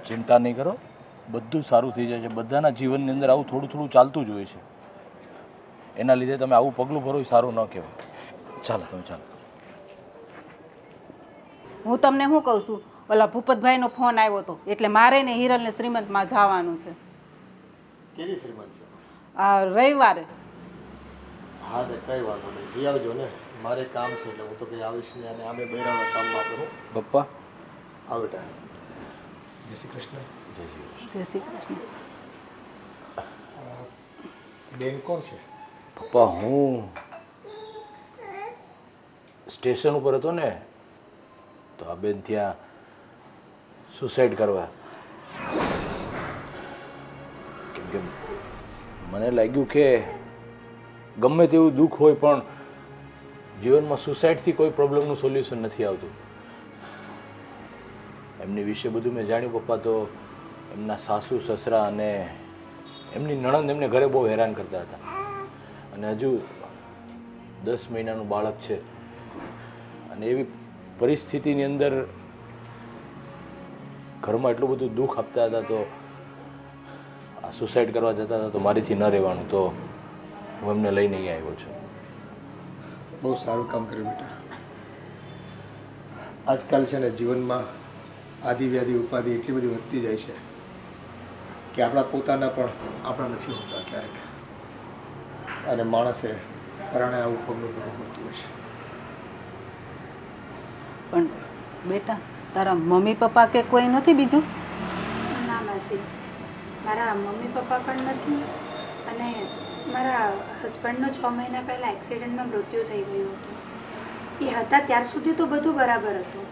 ચિંતા નહીં કરો, બધું સારું થઈ જાય છે. બધાના જીવનની અંદર આવું થોડું થોડું ચાલતું જ હોય છે. એના લીધે તમે આવું પગલું ભરો એ સારું ન કહેવાય. ચાલો તમે ચાલો. હું તમને શું કહું છું, ઓલા ભૂપતભાઈનો ફોન આવ્યો હતો એટલે મારે ને હિરલને શ્રીમંતમાં જવાનું છે. કેવી શ્રીમંત છે? આ રવિવારે. હા તો કઈ વાંધો નહીં, જઈ આવજો ને. મારે કામ છે એટલે હું તો કંઈ આવીશ નહીં. અને આમે બૈરાના કામમાં આપણે હું પપ્પા. હા બેટા. જય શ્રી કૃષ્ણ. જય શ્રી કૃષ્ણ. બેન કોણ છે? પપ્પા હું સ્ટેશન ઉપર હતો ને તો આ બેન ત્યાં સુસાઇડ કરવા, કેમ કે મને લાગ્યું કે ગમે તેવું દુઃખ હોય પણ જીવનમાં સુસાઇડથી કોઈ પ્રોબ્લેમનું સોલ્યુશન નથી આવતું. એમની વિશે બધું મેં જાણ્યું પપ્પા. તો એમના સાસુ સસરા અને એમની નણંદ એમને ઘરે બહુ હેરાન કરતા હતા. અને હજુ 10 મહિનાનું બાળક છે. અને એવી પરિસ્થિતિની અંદર ઘરમાં એટલું બધું દુઃખ આપતા હતા તો આ સુસાઇડ કરવા જતા હતા તો મારીથી ન રહેવાનું. તો હું એમને લઈને અહીં આવ્યો છું. બહુ સારું કામ કર્યું બેટા. આજકાલ છે ને જીવનમાં આદિ વ્યાધિ ઉપાધિ એટલી બધી વધતી જાય છે કે આપણા પોતાના પણ આપણા નથી હોતા ક્યારેક. અને માણસે પરાણે આવું પગલું કરવું પડતું હોય છે. પણ બેટા તારા મમ્મી પપ્પા કે કોઈ નથી બીજું? ના માસી, મારા મમ્મી પપ્પા પણ નથી. અને મારા હસબન્ડનું 6 મહિના પહેલાં એક્સિડન્ટમાં મૃત્યુ થઈ ગયું હતું. એ હતા ત્યાર સુધી તો બધું બરાબર હતું,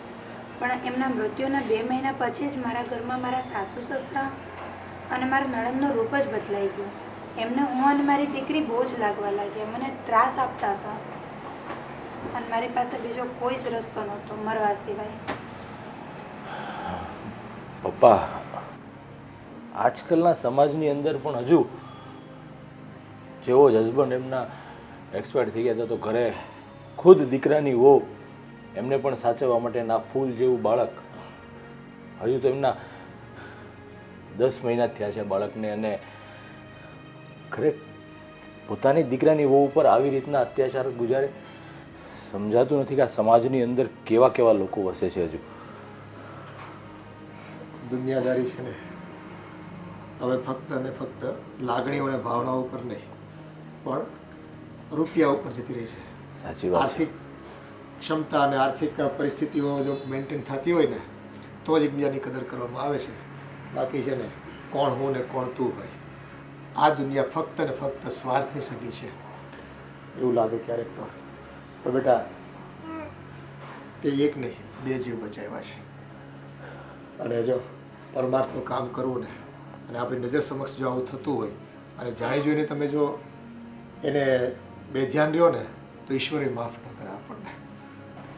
પણ એમના મૃત્યુના 2 મહિના પછી જ મારા ઘરમાં મારા સાસુ સસરા અને મારા નણંદનો રૂપ જ બદલાઈ ગયો. એમને હું અને મારી દીકરી બહુ જ લાગવા લાગ્યા, મને ત્રાસ આપતા હતા. અને મારી પાસે બીજો કોઈ જ રસ્તો નહોતો મરવા સિવાય. પપ્પા, આજકાલના સમાજની અંદર પણ હજુ જેવો જ હસબન્ડ એમના એક્સપાયર થઈ ગયા હતા તો ઘરે ખુદ દીકરાની વહુ એમને પણ સાચવવા માટે ના ફૂલ જેવું બાળક. હજુ તો એમના 10 મહિના થયા છે બાળકને. અને ઘરે પોતાની દીકરાની વહુ ઉપર આવી રીતના અત્યાચાર ગુજારે. સમજાતું નથી કે આ સમાજની અંદર કેવા કેવા લોકો વસે છે. હજુ દુનિયાદારી છે ને હવે ફક્ત અને ફક્ત લાગણીઓ અને ભાવનાઓ ઉપર નહીં પણ રૂપિયા ઉપર જતી રહી છે. સાચી વાત છે. આર્થિક ક્ષમતા અને આર્થિક પરિસ્થિતિઓ જો મેન્ટેન થતી હોય ને તો જ એકબીજાની કદર કરવામાં આવે છે. બાકી છે ને કોણ હું ને કોણ તું ભાઈ, આ દુનિયા ફક્ત ને ફક્ત સ્વાર્થની સગી છે એવું લાગે ક્યારેક તો. પણ બેટા તે એક નહીં 2 જીવ બચાવ્યા છે. અને જો પરમાર્થનું કામ કરવું ને અને આપણી નજર સમક્ષ જો આવું થતું હોય અને જાણી જોઈને તમે જો એને બેધ્યાન રહ્યો ને તો ઈશ્વરે માફ ન કરે આપણને.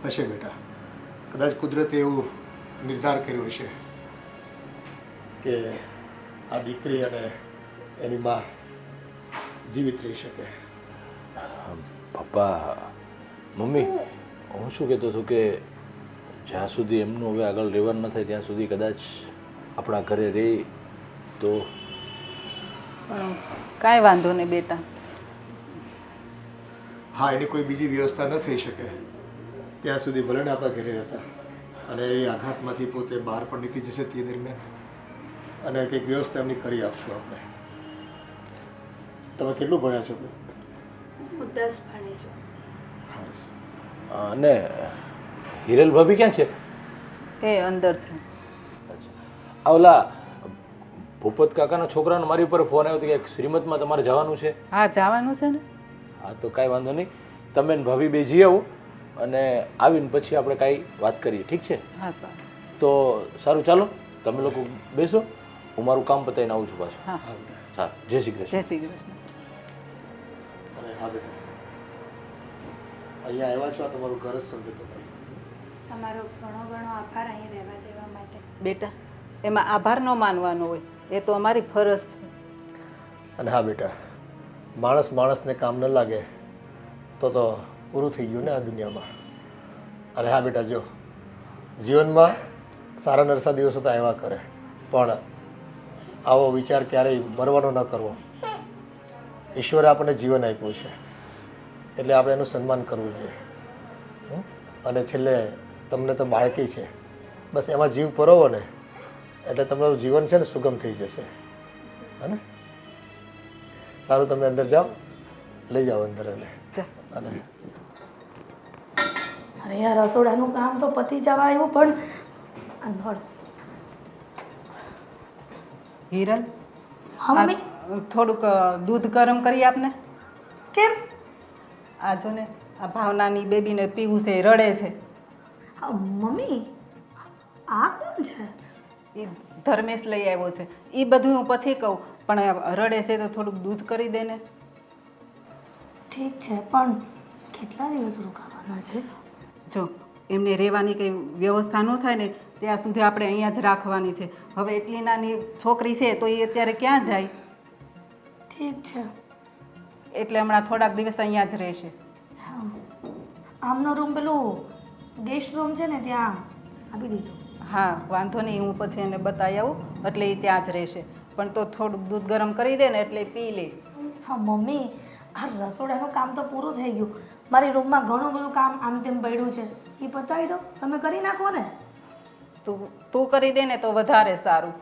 હશે બેટા, કદાચ કુદરતે એવું નિર્ધાર કર્યો હશે કે આ દીકરી અને એની માં જીવિત રહી શકે. પપ્પા, મમ્મી, હું શું કહેતો હતો કે જ્યાં સુધી એમનું હવે આગળ રહેવાનું ન થાય ત્યાં સુધી કદાચ આપણા ઘરે રહે તો. કાંઈ વાંધો નહીં બેટા. હા, એની કોઈ બીજી વ્યવસ્થા ન થઈ શકે ત્યાં સુધી ભલે ને આપણા ઘરે રહેતા. અને એ આઘાતમાંથી પોતે બહાર પણ નીકળી જશે તે દરમિયાન અને કંઈક વ્યવસ્થા એમની કરી આપશું આપણે. તમે કેટલું ભણ્યા છો? હું 10 ભણી છું. સરસ. અને હિરલ ભાભી ક્યાં છે? એ અંદર છે. આ ઓલા ભૂપત કાકાના છોકરાનો મારી ઉપર ફોન આવ્યો હતો કે શ્રીમતમાં તમારે જવાનું છે. હા, જવાનું છે ને. હા, તો કાંઈ વાંધો નહીં. તમે ને ભાભી બે જઈ આવો અને આવીને પછી આપણે કાંઈ વાત કરીએ. ઠીક છે? હા સારું. તો સારું, ચાલો તમે લોકો બેસો, હું મારું કામ પતાવીને આવું છું પાછું. હા સારું. જય શ્રી કૃષ્ણ. જય શ્રી કૃષ્ણ. અને હા બેટા, અહીંયા આવ્યા છો, આ તમારું ઘર જ સમજો તો. તમારો ઘણો ઘણો આભાર અહીં રહેવા દેવા માટે. બેટા, એમાં આભાર ન માનવાનો હોય, એ તો અમારી ફરજ છે. અને હા બેટા, માણસ માણસને કામ ન લાગે તો પૂરું થઈ ગયું ને આ દુનિયામાં. અને હા બેટા, જો જીવનમાં સારા નરસા દિવસો તો આવ્યા કરે પણ આવો વિચાર ક્યારેય મરવાનો ન કરવો. ઈશ્વરે આપણને જીવન આપ્યું છે એટલે આપણે એનું સન્માન કરવું જોઈએ. અને છેલ્લે તમને તો બાળકી છે, બસ એમાં જીવ પરોવો ને એટલે તમારું જીવન છે ને સુગમ થઈ જશે. હે સારું, તમે અંદર જાઓ, લઈ જાઓ અંદર. અને અરે યાર, રસોડાનું કામ તો પતી જવા આવ્યું, પણ આ નળ. હિરલ, હા મમ્મી. થોડુંક દૂધ ગરમ કરી આપને. કેમ? આ જો ને, આ ભાવનાની બેબીને પીવું છે, એ રડે છે. હા મમ્મી, આ કોણ છે? એ ધર્મેશ લઈ આવ્યો છે. એ બધું હું પછી કહું, પણ રડે છે તો થોડુંક દૂધ કરી દે ને. ઠીક છે, પણ કેટલા દિવસ રોકાવાના છે? જો એમને રહેવાની કંઈ વ્યવસ્થા ન થાય ને ત્યાં સુધી આપણે અહીંયા જ રાખવાની છે. હવે એટલી નાની છોકરી છે તો એ અત્યારે ક્યાં જાય? ઠીક છે. એટલે હમણાં થોડાક દિવસ અહીંયા જ રહેશે. હા, આમનો રૂમ પેલું ગેસ્ટ રૂમ છે ને ત્યાં આપી દેજો. હા વાંધો નહીં, હું પછી એને બતાવી આવું, એટલે એ ત્યાં જ રહેશે. પણ તો થોડુંક દૂધ ગરમ કરી દે ને એટલે પી લે. હા મમ્મી, આ રસોડાનું કામ તો પૂરું થઈ ગયું. મારી રૂમમાં ઘણું બધું કામ આમ તેમ પડ્યું છે, એ પતાવી દો. તમે કરી નાખો ને. તું કરી દે ને તો વધારે સારું.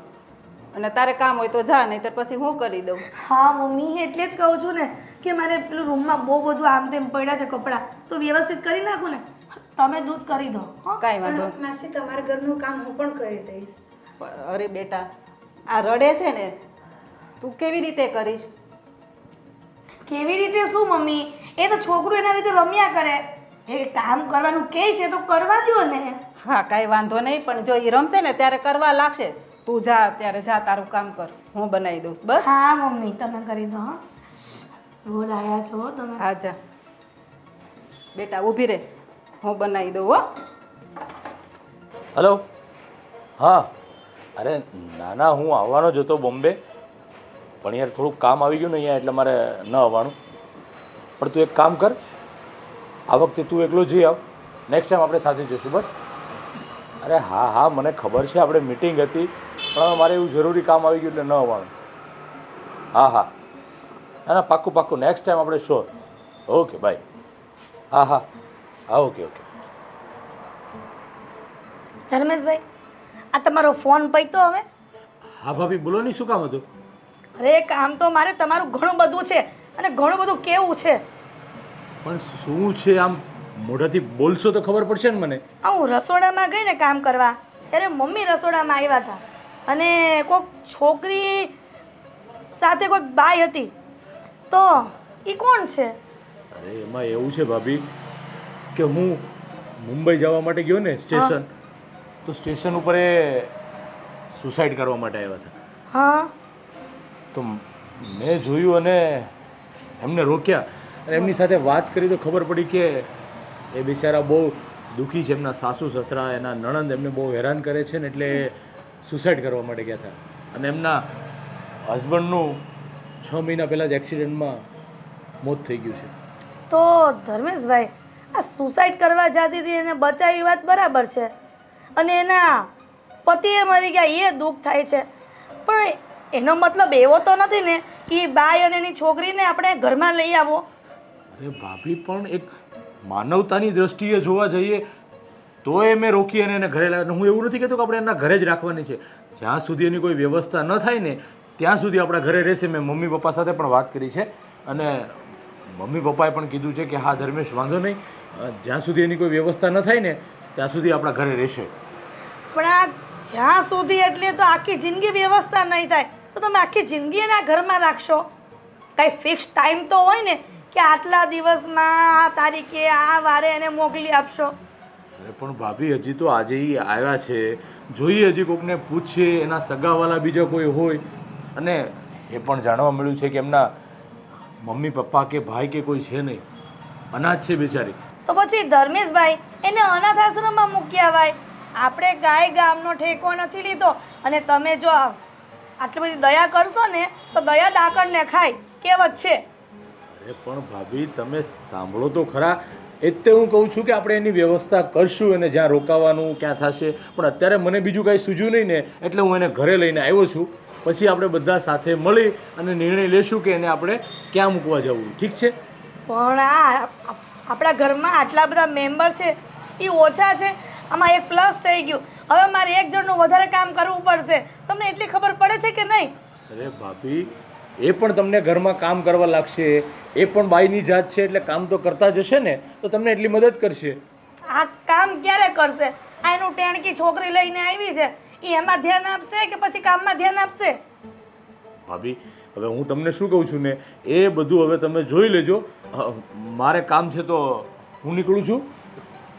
અને તારે કામ હોય તો જા, નહીં તો પછી હું કરી દઉં. હા મમ્મી, એટલે જ કહું છું ને કે મારે પેલું રૂમમાં બહુ બધું આમ તેમ પડ્યા છે કપડાં, તો વ્યવસ્થિત કરી નાખું ને. તમે દૂધ કરી દો. કાંઈ વાંધો. માસી, તમારા ઘરનું કામ હું પણ કરી દઈશ. અરે બેટા, આ રડે છે ને, તું કેવી રીતે કરીશ? કેવી રીતે શું મમ્મી? એ તો છોકરું એના રીતે રમ્યા કરે. એ કામ કરવાનું કહે છે તો કરવા દો ને. હા કાંઈ વાંધો નહીં, પણ જો એ રમશે ને ત્યારે કરવા લાગશે. તું જા, અત્યારે જા, તારું કામ કર, હું બનાવી દઉં. બસ. હા મમ્મી, તમે કરી દો. હા, બોલાયા છો તમે. હા જા બેટા, ઊભી રહે, હું બનાવી દઉં. હો હલો. હા, અરે નાના, હું આવવાનો જ હતો બોમ્બે, પણ યાર થોડુંક કામ આવી ગયું ને અહીંયા, એટલે મારે ન આવવાનું. પણ તું એક કામ કર, આ વખતે તું એકલો જઈ આવ, નેક્સ્ટ ટાઈમ આપણે સાથે જઈશું. બસ. અરે હા હા, મને ખબર છે આપણે મિટિંગ હતી, પણ હવે મારે એવું જરૂરી કામ આવી ગયું એટલે ન આવવાનું. હા હા, ના ના, પાક્કું પાક્કું, નેક્સ્ટ ટાઈમ આપણે શ્યોર. Okay bye. હા હા હા, ઓકે ઓકે. ધર્મેશભાઈ, આ તમારો ફોન પૈતો હવે? હા ભાભી, બોલો નહીં, શું કામ હતું? અરે કામ તો મારે તમારું ઘણું બધું છે અને ઘણું બધું કેવું છે. પણ શું છે? આમ મોઢાથી બોલશો તો ખબર પડશે ને મને. હું રસોડામાં ગઈ ને કામ કરવા, ત્યારે મમ્મી રસોડામાં આવ્યા હતા અને કોઈક છોકરી સાથે કોઈક બાઈ હતી. તો એ કોણ છે? અરે એમાં એવું છે ભાભી કે હું મુંબઈ જવા માટે ગયો ને સ્ટેશન, તો સ્ટેશન ઉપર એ સુસાઇડ કરવા માટે આવ્યા હતા. હા, તો મેં જોયું અને એમને રોક્યા અને એમની સાથે વાત કરી તો ખબર પડી કે એ બિચારા બહુ દુઃખી છે. એમના સાસુ સસરા, એના નણંદ એમને બહુ હેરાન કરે છે ને, એટલે સુસાઇડ કરવા માટે ગયા હતા. અને એમના હસબન્ડનું 6 મહિના પહેલાં જ એક્સિડન્ટમાં મોત થઈ ગયું છે. તો ધર્મેશભાઈ, આ સુસાઇડ કરવા જતી હતી એને બચાવી વાત બરાબર છે, અને એના પતિએ મરી ગયા એ દુઃખ થાય છે, પણ એનો મતલબ એવો તો નથી ને કે બાઈ અને એની છોકરીને આપણે ઘરમાં લઈ આવો. અરે ભાભી, પણ એક માનવતાની દ્રષ્ટિએ જોવા જઈએ તો એ મેં રોકી અને એને ઘરે લાવ્યા. હું એવું નથી કહેતો કે આપણે એના ઘરે જ રાખવાની છે. જ્યાં સુધી એની કોઈ વ્યવસ્થા ન થાય ને ત્યાં સુધી આપણા ઘરે રહેશે. મેં મમ્મી પપ્પા સાથે પણ વાત કરી છે અને મમ્મી પપ્પાએ પણ કીધું છે કે હા ધર્મેશ, વાંધો નહીં, જ્યાં સુધી એની કોઈ વ્યવસ્થા ન થાય ને ત્યાં સુધી આપણા ઘરે રહેશે. પણ આ જ્યાં સુધી એટલે તો આખી જિંદગી વ્યવસ્થા નહીં થાય તો તમે આખી જિંદગી એના ઘરમાં રાખશો? કંઈ ફિક્સ ટાઈમ તો હોય ને કે આટલા દિવસમાં આ તારીખે આ વારે એને મોકલી આપશો. અરે પણ ભાભી, હજી તો આજે એ આવ્યા છે, જોઈએ હજી કોકને પૂછીએ, એના સગાવાલા બીજા કોઈ હોય. અને એ પણ જાણવા મળ્યું છે કે એમના મમ્મી પપ્પા કે ભાઈ કે કોઈ છે નહીં, અનાથ છે બિચારી. તો પછી ધર્મેશભાઈ, એને અનાથ આશ્રમમાં મૂકી આવાય. આપણે ગાય ગામનો ઠેકો નથી લીધો, અને તમે જો આટલી બધી દયા કરશો ને તો દયા ડાકણને ખાય, કહેવત છે. અરે પણ ભાભી, તમે સાંભળો તો ખરા, એ જ તે હું કહું છું કે આપણે એની વ્યવસ્થા કરશું એને જ્યાં રોકાવાનું ક્યાં થશે. પણ અત્યારે મને બીજું કાંઈ સૂઝ્યું નહીં ને એટલે હું એને ઘરે લઈને આવ્યો છું. પછી આપણે બધા સાથે મળી અને નિર્ણય લેશું કે એને આપણે ક્યાં મૂકવા જવું. ઠીક છે? પણ આપણા ઘરમાં આટલા બધા મેમ્બર છે એ ઓછા છે. આમાં એક પ્લસ થઈ ગયું. હવે મારે એક જણનું વધારે કામ કરવું પડશે. તમને એટલી ખબર પડે છે કે નહીં? અરે ભાભી, એ પણ તમને ઘરમાં કામ કરવા લાગશે. એ પણ બાઈની જાત છે એટલે કામ તો કરતા જ હશે ને, તો તમને એટલી મદદ કરશે. આ કામ ક્યારે કરશે? આ એનું ટેણકી છોકરી લઈને આવી છે, એ એમાં ધ્યાન આપશે કે પછી કામમાં ધ્યાન આપશે? ભાભી, હવે હું તમને શું કહું છું ને, એ બધું હવે તમે જોઈ લેજો. મારે કામ છે તો હું નીકળું છું.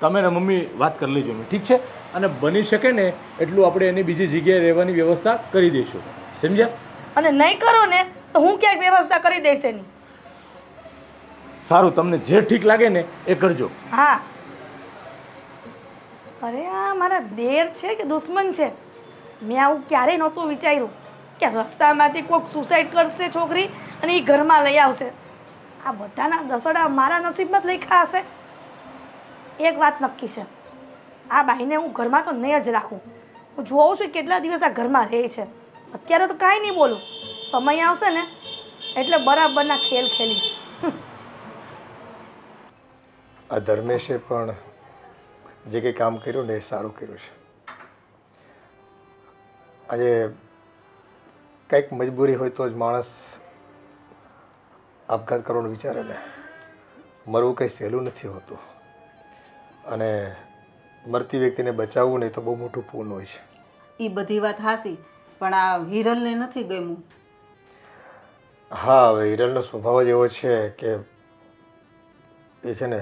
તમે ને મમ્મી વાત કરી લેજો. ઠીક છે? અને બની શકે ને એટલું આપણે એની બીજી જગ્યાએ રહેવાની વ્યવસ્થા કરી દઈશું. સમજ્યા? અને નહીં કરો ને તો હું ક્યાંક વ્યવસ્થા કરી દઈશ એની. સારું, તમને જે ઠીક લાગે ને એ કરજો. હા. અરે આ મારા દેર છે કે દુશ્મન છે? મેં આવું ક્યારેય નહોતું વિચાર્યું કે રસ્તામાંથી કોઈક સુસાઇડ કરશે છોકરી અને એ ઘરમાં લઈ આવશે. આ બધાના દસડા મારા નસીબમાં જ લખ્યા હશે. એક વાત નક્કી છે, આ બાઈને હું ઘરમાં તો નહીં જ રાખું. હું જોઉં છું કેટલા દિવસ આ ઘરમાં રહે છે. અત્યારે તો કાંઈ નહીં બોલું, સમય આવશે ને એટલે બરાબરના ખેલ ખેલી. આ ધર્મેશે પણ જે કંઈ કામ કર્યું ને એ સારું કર્યું છે. આજે કંઈક મજબૂરી હોય તો જ માણસ આપઘાત કરવાનું વિચારે ને. મરવું કંઈ સહેલું નથી હોતું અને મરતી વ્યક્તિને બચાવવું નહીં તો બહુ મોટું પૂન હોય છે. એ બધી વાત હાસી, પણ આ હિરલને નથી ગમ્યું. હા, હવે હિરલનો સ્વભાવ જ એવો છે કે એ છે ને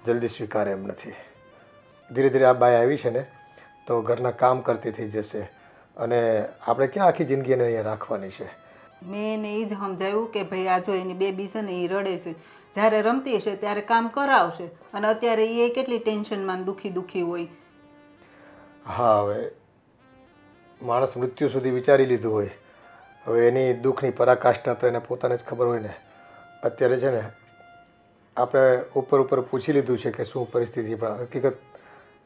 જલ્દી સ્વીકારે એમ નથી. ધીરે ધીરે આ બાઈ આવી છે ને તો ઘરના કામ કરતી થઈ જશે અને આપણે ક્યાં આખી જિંદગી એને અહીંયા રાખવાની છે. મેં એને એ જ સમજાવ્યું કે ભાઈ આ જો એની બેબી છે ને એ રડે છે, જ્યારે રમતી હશે ત્યારે કામ કરાવશે અને અત્યારે એ કેટલી ટેન્શનમાં દુખી હોય. હા, હવે માણસ મૃત્યુ સુધી વિચારી લીધું હોય, હવે એની દુઃખની પરાકાષ્ઠા તો એને પોતાને જ ખબર હોય ને. અત્યારે છે ને આપણે ઉપર પૂછી લીધું છે કે શું પરિસ્થિતિ, પણ હકીકત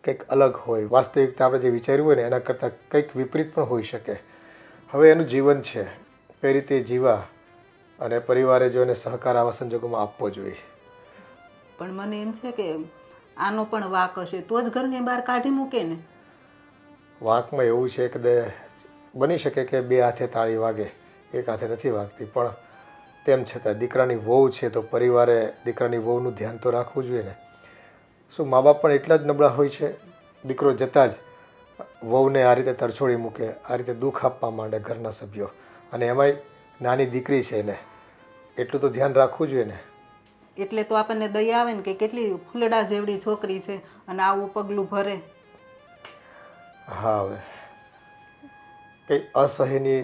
કંઈક અલગ હોય. વાસ્તવિકતા આપણે જે વિચાર્યું હોય ને એના કરતાં કંઈક વિપરીત પણ હોઈ શકે. હવે એનું જીવન છે, કઈ રીતે જીવા અને પરિવારે જો એને સહકાર આવા સંજોગોમાં આપવો જોઈએ. પણ મને એમ છે કે આનો પણ વાંક હશે તો જ ઘરની બહાર કાઢી મૂકે ને. વાંકમાં એવું છે કે બની શકે કે બે હાથે તાળી વાગે, એક હાથે નથી વાગતી, પણ તેમ છતાં દીકરાની વહુ છે તો પરિવારે દીકરાની વહુનું ધ્યાન તો રાખવું જોઈએ ને. શું મા બાપ પણ એટલા જ નબળા હોય છે? દીકરો જતાં જ વહુને આ રીતે તરછોડી મૂકે, આ રીતે દુઃખ આપવા માંડે ઘરના સભ્યો, અને એમાંય નાની દીકરી છે ને, એટલું તો ધ્યાન રાખવું જોઈએ ને. એટલે તો આપણને દયા આવે ને કે કેટલી ફૂલડા જેવડી છોકરી છે અને આવું પગલું ભરે. હા, હવે કંઈ અસહ્યની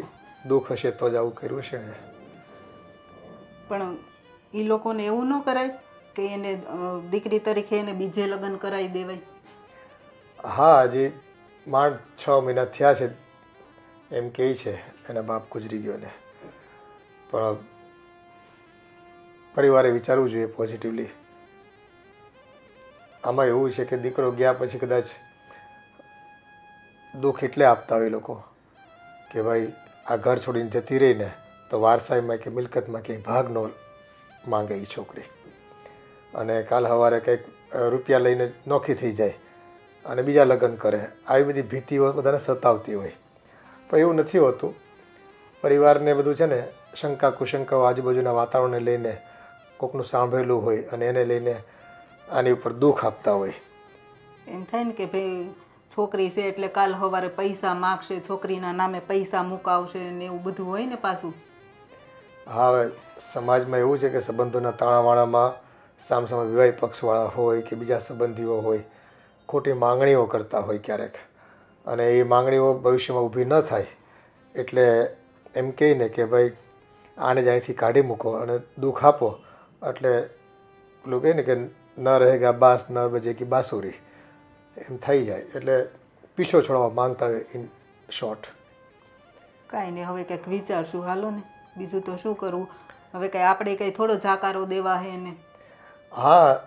દુઃખ હશે તો જ આવું કર્યું છે ને. પણ એ લોકોને એવું ન કરાય કે એને દીકરી તરીકે એને બીજે લગ્ન કરાવી દેવાય. હા, હજી માંડ 6 મહિના થયા છે એમ કહે છે, એના બાપ ગુજરી ગયો ને. પણ પરિવારે વિચારવું જોઈએ પોઝિટિવલી. આમાં એવું છે કે દીકરો ગયા પછી કદાચ દુઃખ એટલે આપતા હોય લોકો કે ભાઈ આ ઘર છોડીને જતી રહીને તો વારસાઈમાં કે મિલકતમાં ક્યાંય ભાગ ન માંગે એ છોકરી, અને કાલ સવારે કંઈક રૂપિયા લઈને નોખી થઈ જાય અને બીજા લગ્ન કરે. આવી બધી ભીતિઓ બધાને સતાવતી હોય, પણ એવું નથી હોતું. પરિવારને બધું છે ને શંકા કુશંકાઓ આજુબાજુના વાતાવરણને લઈને કોકનું સાંભળેલું હોય અને એને લઈને આની ઉપર દુઃખ આપતા હોય. એમ થાય ને કે ભાઈ છોકરી છે એટલે કાલ સવારે પૈસા માગશે, છોકરીના નામે પૈસા મુકાવશે ને એવું બધું હોય ને પાછું. હા, હવે સમાજમાં એવું છે કે સંબંધોના તાણાવાણામાં સામસામે વિવાહિત પક્ષવાળા હોય કે બીજા સંબંધીઓ હોય, ખોટી માંગણીઓ કરતા હોય ક્યારેક, અને એ માંગણીઓ ભવિષ્યમાં ઊભી ન થાય એટલે એમ કહીને કે ભાઈ આને જ અહીંથી કાઢી મૂકો અને દુઃખ આપો, એટલે પેલું કહે ને કે ન રહેગા બાસ ન બજેગી બાંસુરી, એમ થઈ જાય. એટલે પીછો છોડવા માંગતા હોય ઇન શોર્ટ. કાંઈ નહીં, હવે કંઈક વિચારશું. હાલો ને, બીજું તો શું કરવું હવે. કંઈ આપણે કંઈ થોડો જાકારો દેવા હે ને. હા,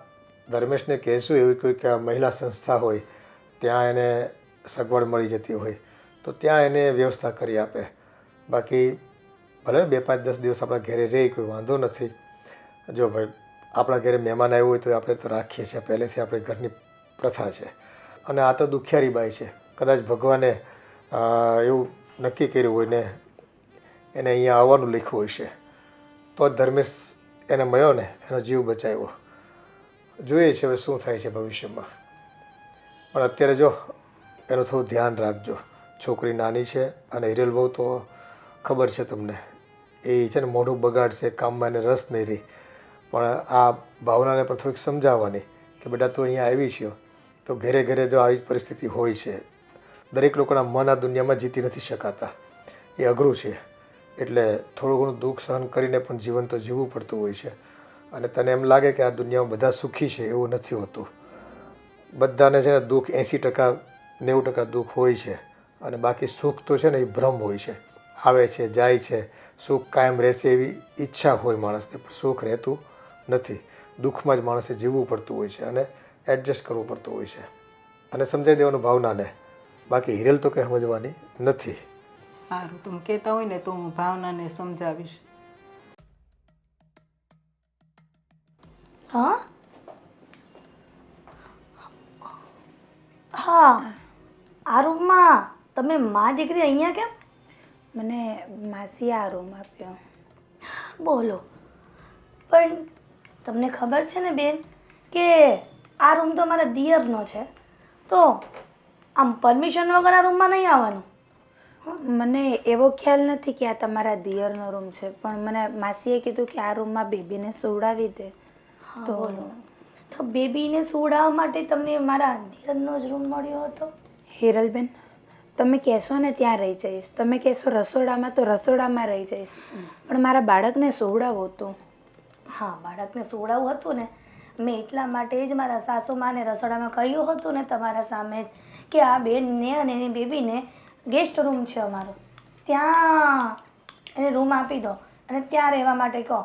ધર્મેશને કહેશું એવી કોઈક મહિલા સંસ્થા હોય ત્યાં એને સગવડ મળી જતી હોય તો ત્યાં એને વ્યવસ્થા કરી આપે. બાકી ભલે 2-5-10 દિવસ આપણા ઘરે રહે કોઈ વાંધો નથી. જો ભાઈ આપણા ઘરે મહેમાન આવ્યું હોય તો આપણે તો રાખીએ છીએ, પહેલેથી આપણી ઘરની પ્રથા છે. અને આ તો દુખિયારી બાઈ છે, કદાચ ભગવાને એવું નક્કી કર્યું હોય ને એને અહીંયા આવવાનું લખ્યું હોય છે તો જ ધર્મેશ એને મળ્યો ને, એનો જીવ બચાવ્યો. જોઈએ છે હવે શું થાય છે ભવિષ્યમાં. પણ અત્યારે જો એનું થોડું ધ્યાન રાખજો. છોકરી નાની છે અને હિરેલ બહુ તો ખબર છે તમને, એ છે ને મોઢું બગાડશે, કામમાં એને રસ નહીં રહી. પણ આ ભાવનાને પણ થોડીક સમજાવવાની કે બેટા તું અહીંયા આવી છે તો ઘરે ઘરે જો આવી પરિસ્થિતિ હોય છે. દરેક લોકોના મન આ દુનિયામાં જીતી નથી શકાતા, એ અઘરું છે. એટલે થોડું ઘણું દુઃખ સહન કરીને પણ જીવન તો જીવવું પડતું હોય છે. અને તને એમ લાગે કે આ દુનિયામાં બધા સુખી છે, એવું નથી હોતું. બધાને છે ને દુઃખ 80% 90% દુઃખ હોય છે અને બાકી સુખ તો છે ને એ ભ્રમ હોય છે. આવે છે જાય છે, સુખ કાયમ રહેશે એવી ઈચ્છા હોય માણસને, પણ સુખ રહેતું નથી. દુઃખમાં જ માણસે જીવવું પડતું હોય છે અને એડજસ્ટ કરવું પડતું હોય છે અને સમજાવી દેવાનું ભાવનાને. બાકી હિરેલ તો કંઈ સમજવાની નથી. સારું, તમે કહેતા હોય ને તો હું ભાવનાને સમજાવીશ. હા હા, આ રૂમમાં તમે મા દીકરી અહીંયા કેમ? મને માસીએ આ રૂમ આપ્યો. બોલો, પણ તમને ખબર છે ને બેન કે આ રૂમ તો મારા દિયરનો છે, તો આમ પરમિશન વગર આ રૂમમાં નહીં આવવાનું. મને એવો ખ્યાલ નથી કે આ તમારા દિયરનો રૂમ છે, પણ મને માસીએ કીધું કે આ રૂમમાં બેબીને સુવડાવી દે. તો બોલો, તો બેબીને સુવડાવવા માટે તમને મારા દિયરનો જ રૂમ મળ્યો હતો? હિરલબેન, તમે કહેશો ને ત્યાં રહી જઈશ, તમે કહેશો રસોડામાં તો રસોડામાં રહી જઈશ, પણ મારા બાળકને સુવડાવવું હતું. હા, બાળકને સુવડાવવું હતું ને, મેં એટલા માટે જ મારા સાસુમાને રસોડામાં કહ્યું હતું ને તમારા સામે જ કે આ બેનને અને એની બેબીને ગેસ્ટ રૂમ છે અમારો, ત્યાં એને રૂમ આપી દો અને ત્યાં રહેવા માટે કહો.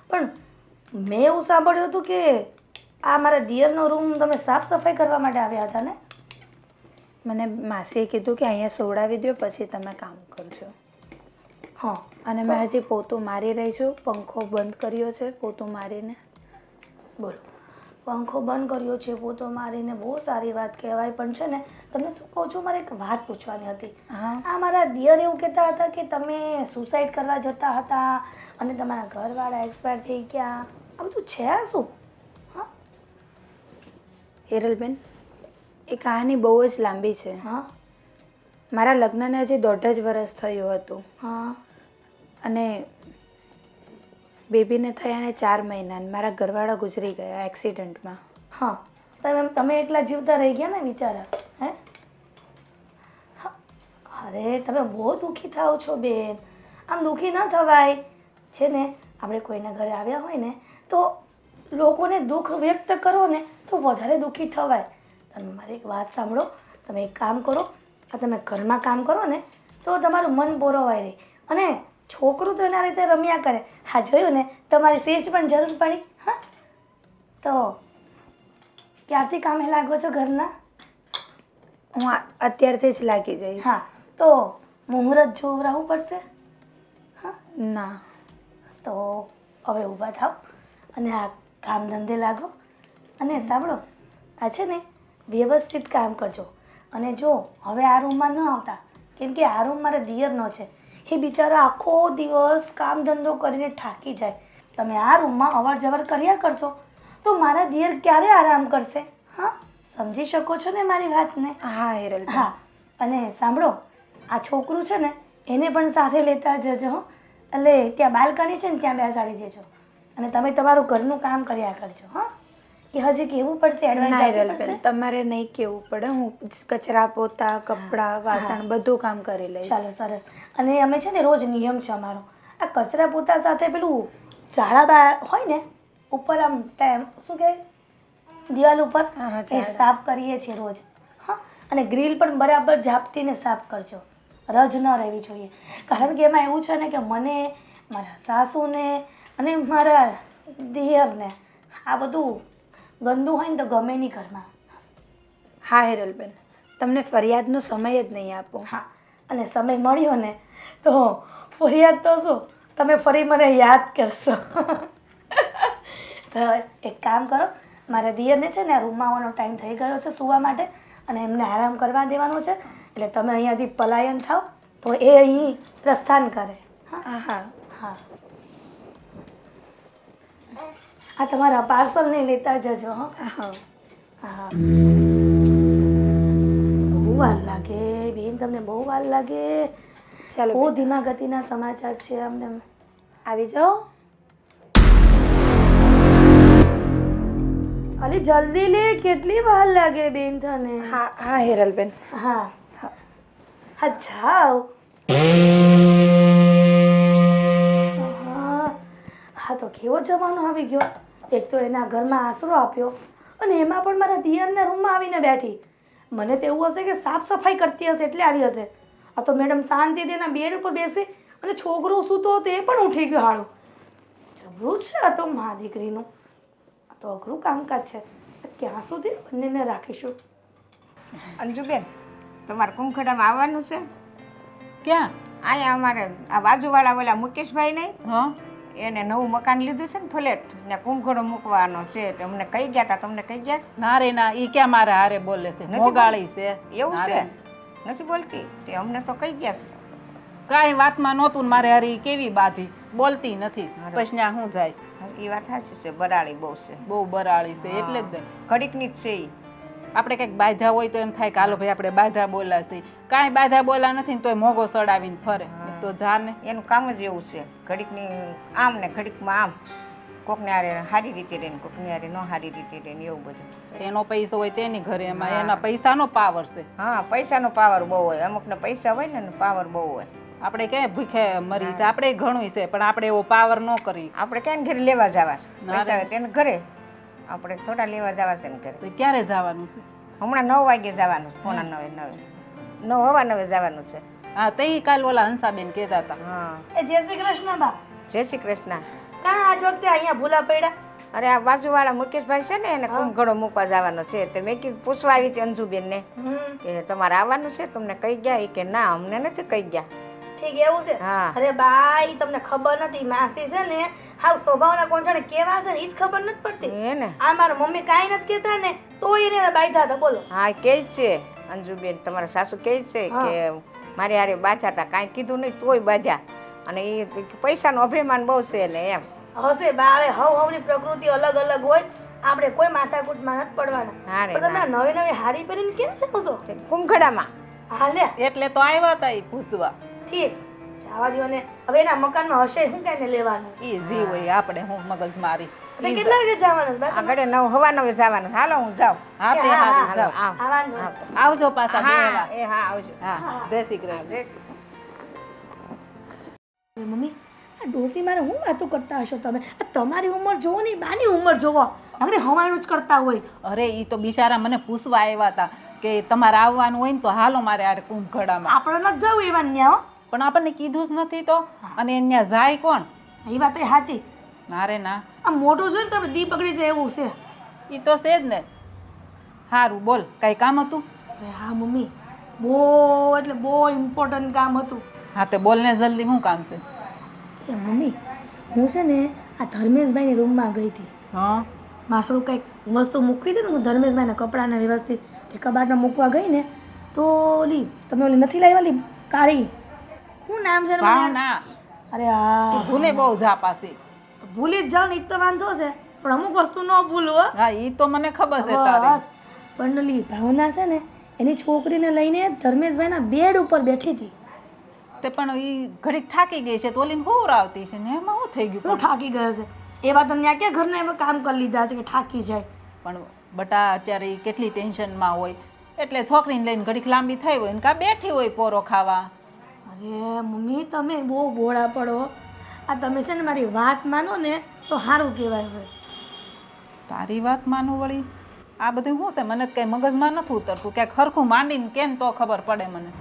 પણ મેં એવું સાંભળ્યું હતું કે આ મારા દિયરનો રૂમ તમે સાફ સફાઈ કરવા માટે આવ્યા હતા ને? મને માસીએ કીધું કે અહીંયા સુવડાવી દો પછી તમે કામ કરજો. હા, અને મેં હજી પોતું મારી રહી છું, પંખો બંધ કર્યો છે પોતું મારીને. બોલો, પંખો બંધ કર્યો છે પોતો મારીને, બહુ સારી વાત કહેવાય. પણ છે ને તમને શું કહું છું, મારે એક વાત પૂછવાની હતી. હા, આ મારા દિયર એવું કહેતા હતા કે તમે સુસાઇડ કરવા જતા હતા અને તમારા ઘરવાળા એક્સપાયર થઈ ગયા. આ બધું છે આ શું? હા હિરલબેન, એ કહાની બહુ જ લાંબી છે. હા મારા લગ્નને હજી 1.5 વર્ષ થયું હતું હા અને બેબીને થયાને 4 મહિના મારા ઘરવાળા ગુજરી ગયા એક્સિડન્ટમાં. હા, તમે એટલા જીવતા રહી ગયા ને બિચારા. હે, અરે તમે બહુ દુઃખી થાઓ છો બેન. આમ દુઃખી ન થવાય. છે ને આપણે કોઈના ઘરે આવ્યા હોય ને તો લોકોને દુઃખ વ્યક્ત કરો ને તો વધારે દુઃખી થવાય. તમે મારી એક વાત સાંભળો, તમે એક કામ કરો, આ તમે ઘરમાં કામ કરો ને તો તમારું મન બોરવાય રહે અને છોકરું તો એના રીતે રમ્યા કરે. હા, જોયું ને, તમારી સેજ પણ જરૂર પડી. હા, તો ક્યારથી કામે લાગો છો ઘરના? હું અત્યારથી જ લાગી જઈશ. હા, તો મુહૂર્ત જોવરાવવું પડશે. હા, ના, તો હવે ઊભા થાવ અને આ કામ ધંધે લાગો. અને સાંભળો, આ છે ને વ્યવસ્થિત કામ કરજો. અને જો હવે આ રૂમમાં ન આવતા, કેમ કે આ રૂમ મારા દિયરનો છે, એ બિચારા આખો દિવસ કામ ધંધો કરીને થાકી જાય. તમે આ રૂમમાં અવર જવર કર્યા કરશો તો મારા દિયર ક્યારે આરામ કરશે? હા, સમજી શકો છો ને મારી વાતને? હા હિરલ. હા, અને સાંભળો, આ છોકરું છે ને એને પણ સાથે લેતા જજો. એટલે ત્યાં બાલ્કની છે ને ત્યાં બેસાડી દેજો અને તમે તમારું ઘરનું કામ કર્યા કરજો. હા, કે હજી કેવું પડશે? ના હિરલ બેન, એડવાન્સ? તમારે નહીં કેવું પડે, હું કચરા પોતા કપડાં વાસણ બધું કામ કરી લઈશ. ચાલો, સરસ. અને અમે છે ને રોજ નિયમ છે અમારો, આ કચરા પોતા સાથે પેલું ઝાડા હોય ને ઉપર આમ શું કહેવાય દિવાલ ઉપર, હા, એ સાફ કરીએ છીએ રોજ. હા, અને ગ્રીલ પણ બરાબર ઝાપટીને સાફ કરજો, રજ ન રહેવી જોઈએ. કારણ કે એમાં એવું છે ને કે મને, મારા સાસુને અને મારા દિયરને આ બધું ગંદુ હોય ને તો ગમે નહીં ઘરમાં. હા હેરલબેન, તમને ફરિયાદનો સમય જ નહીં આપો. હા, અને સમય મળ્યો ને તો ફરિયાદ તો શું, તમે ફરી મને યાદ કરશો. તો એક કામ કરો, મારા દિયરને છે ને આ રૂમમાં આવવાનો ટાઈમ થઈ ગયો છે સૂવા માટે, અને એમને આરામ કરવા દેવાનો છે. એટલે તમે અહીંયાથી પલાયન થાવ તો એ અહીં પ્રસ્થાન કરે. હા હા હા, આ તમારા પાર્સલ નહીં લેતા જજો. હા હા. હા, બહુ વાર લાગે બેન, તમને બહુ વાર લાગે. ચાલો બહુ ધીમા ગતિના સમાચાર છે અમને. આવી જાઓ. અલી જલ્દી લે, કેટલી વાર લાગે બેન તને? હા હા હેરલબેન. હા હા, જાઓ. હા તો કેવો જમાનો આવી ગયો. એક તો એના ઘરમાં આશરો આપ્યો અને એમાં પણ મારા દિયરના રૂમમાં આવીને બેઠી. મને તો એવું હશે કે સાફ સફાઈ કરતી હશે એટલે આવી હશે. આ તો મેડમ શાંતિથી એના બેડ ઉપર બેસી અને છોકરો સૂતો હતો એ પણ ઉઠી ગયો હાળું. જબરું છે આ તો મા દીકરીનું. આ તો અઘરું કામકાજ છે. ક્યાં સુધી બંનેને રાખીશું? અંજુબેન, તમારે કુંખડામાં આવવાનું છે? ક્યાં? અહીંયા અમારે આ બાજુવાળા ઓલા મુકેશભાઈ નહીં, હા, એને નવું મકાન લીધું છે ને ફ્લેટ, ને કુંખડો મૂકવાનો છે. તો અમને કહી ગયા હતા, તમને કહી ગયા? ના રે ના, ઈ ક્યાં મારે હારે બોલે છે? નથી મોગાળી છે. એવું ના છે? રે. નથી બોલતી? તે અમને તો કહી ગયા છે. કાંઈ વાતમાં નહોતું ને મારે હારી કેવી બાધી, બોલતી નથી. પછી ત્યાં શું જાય? એ વાત સાચી છે, બરાળી બહુ છે, બહુ બરાળી છે એટલે જ ને. ઘડીકની જ છે ઈ. આપણે કંઈક બાધા હોય તો એમ થાય કે હાલો ભાઈ આપણે બાધા બોલાશે. કાંઈ બાધા બોલા નથી ને તોય મોગો સડાવીને ફરે. તો જાને એનું કામ જ એવું છે, ઘડીકની આમ ને ઘડીકમાં આમ, કોકને હારે સારી રીતે રહે ને કોકને હારે ન સારી રીતે રહે ને એવું બધું. એનો પૈસો હોય તેની ઘરે, એમાં એના પૈસાનો પાવર છે. હા, પૈસાનો પાવર બહુ હોય. અમુકને પૈસા હોય ને પાવર બહુ હોય. આપણે ક્યાંય ભૂખે મરી છે, આપણે ઘણું છે પણ આપણે એવો પાવર ન કરી. આપણે ક્યાં ઘરે લેવા જવા છે? ના પૈસા રે. હોય તેને ઘરે, આપણે થોડા લેવા જવા છે ને ઘરે. તો ક્યારે જવાનું છે? હમણાં 9 વાગે જવાનું છે, પોણા 9 જવાનું છે. હા, તે કાલ ઓલા હંસાબેન કહેતા હતા. હા, એ જય શ્રી કૃષ્ણ બા. જય શ્રી કૃષ્ણ. કાં આજ વખતે અહીંયા ભૂલા પડ્યા? અરે આ બાજુવાળા મુકેશભાઈ છે ને, એને કુંભગળો મૂકવા જવાનો છે. તો મેં કીધું પૂછવા આવી હતી અંજુબેનને કે તમારે આવવાનું છે, તમને કહી ગયા? એ કે ના, અમને નથી કહી ગયા. ઠીક એવું છે? હા. અરે બા, ઈ તમને ખબર નથી, માસી છે ને હાવ સ્વભાવના કોણ છે ને કેવા છે ને ઈ જ ખબર નથી પડતી. હે ને? આ મારા મમ્મી કાંઈ નથી કહેતા ને તોય એને બાંધ્યા હતા. બોલો. હા, કે છે અંજુબેન, તમારા સાસુ કે છે કે મારે હારે બાંધ્યા હતા, કાંઈ કીધું નહીં તોય બાંધ્યા. અને એ પૈસાનો અભિમાન બહુ છે ને એમ. હશે બા, હવે હવની પ્રકૃતિ અલગ અલગ હોય, આપણે કોઈ માથાકૂટમાં નથી પડવાના. હા રે, પણ તમે આ નવી નવી હાડી પહેરીને ક્યાં જાઓ છો? કુંભગળામાં. હા લે, એટલે તો આવ્યા હતા એ પૂછવા. ઠીક, જવા દ્યો ને. હવે એના મકાનમાં હશે શું કાંઈ લેવાનું? એ જી હોય, આપણે હું મગજ મારી. એટલે કેટલા વાગે જવાનું છે બા? આ ઘડે 9 જવાનું. હાલો હું જાઉં. હા તે હા, હારું, હા, જાઓ. આવવાનું હોય. આવજો પાછા બે હા, વાર. એ હા, આવજો. હા, જય શ્રી કૃષ્ણ. જય શ્રી કૃષ્ણ. મમ્મી, આ ડોસી મારે હું વાતો કરતા હશો તમે? આ તમારી ઉંમર જોવો ને બાની ઉંમર જોવો, નકરી હવાયણું જ કરતા હોય. અરે ઈ તો બિચારા મને પૂછવા આવ્યા હતા કે તમારે આવવાનું હોય ને તો હાલો મારે આરે કુંભખડામાં. આપણે નથી જવું એવા ન્યા હો. પણ આપણને કીધું જ નથી તો. અને ત્યાં જાય કોણ? એ વાત એ સાચી. ના રે ના, આ મોટું જોઈને તમે દી બગડી જાય એવું છે. ઈ તો છે જ ને. સારું બોલ, કઈ કામ હતું? અરે હા મમ્મી, બહુ એટલે બહુ ઇમ્પોર્ટન્ટ કામ હતું. હા તે બોલ ને જલ્દી, શું કામ છે? એ મમ્મી, હું છે ને આ ધર્મેશભાઈની રૂમમાં ગઈ હતી. હા, મારું કંઈક વસ્તુ મૂકવી હતી ને, હું ધર્મેશભાઈના કપડાને વ્યવસ્થિત તે કબાટમાં મૂકવા ગઈ ને તો ઓલી તમે ઓલી નથી લાવી ઓલી કાળી, શું નામ છે એનું મને યાદ- ભાવના. અરે હા, ભૂલે બહુ જા પાછી. ભૂલી જ જાઓ ને ઈ જ તો વાંધો છે, પણ અમુક વસ્તુ ન ભૂલો હો. હા, ઈ તો મને ખબર છે તારી. બસ, પણ ઓલી ભાવના છે ને એની છોકરીને લઈને ધર્મેશભાઈના બેડ ઉપર બેઠી હતી. તે પણ ઈ ઘડીક થાકી ગઈ છે તો ઓલીને હોવરાવતી છે ને એમાં શું થઈ ગયું? હું થાકી ગયો છે એવા તો ત્યાં ક્યાં ઘરના એમાં કામ કરી લીધા છે કે થાકી જાય. પણ બટા અત્યારે ઈ કેટલી ટેન્શનમાં હોય એટલે છોકરીને લઈને ઘડીક લાંબી થઈ હોય ને કાં બેઠી હોય પોરો ખાવા. અરે મમ્મી, તમે બહુ ભોળા પડો. આ તમે છે ને મારી વાત માનો ને તો સારું કહેવાય. હોય તારી વાત માનું વળી? આ બધું શું છે? મને કઈ મગજમાં નથી ઉતરતું. ક્યાંક ખરખું માંડીને કેમ તો ખબર પડે મને.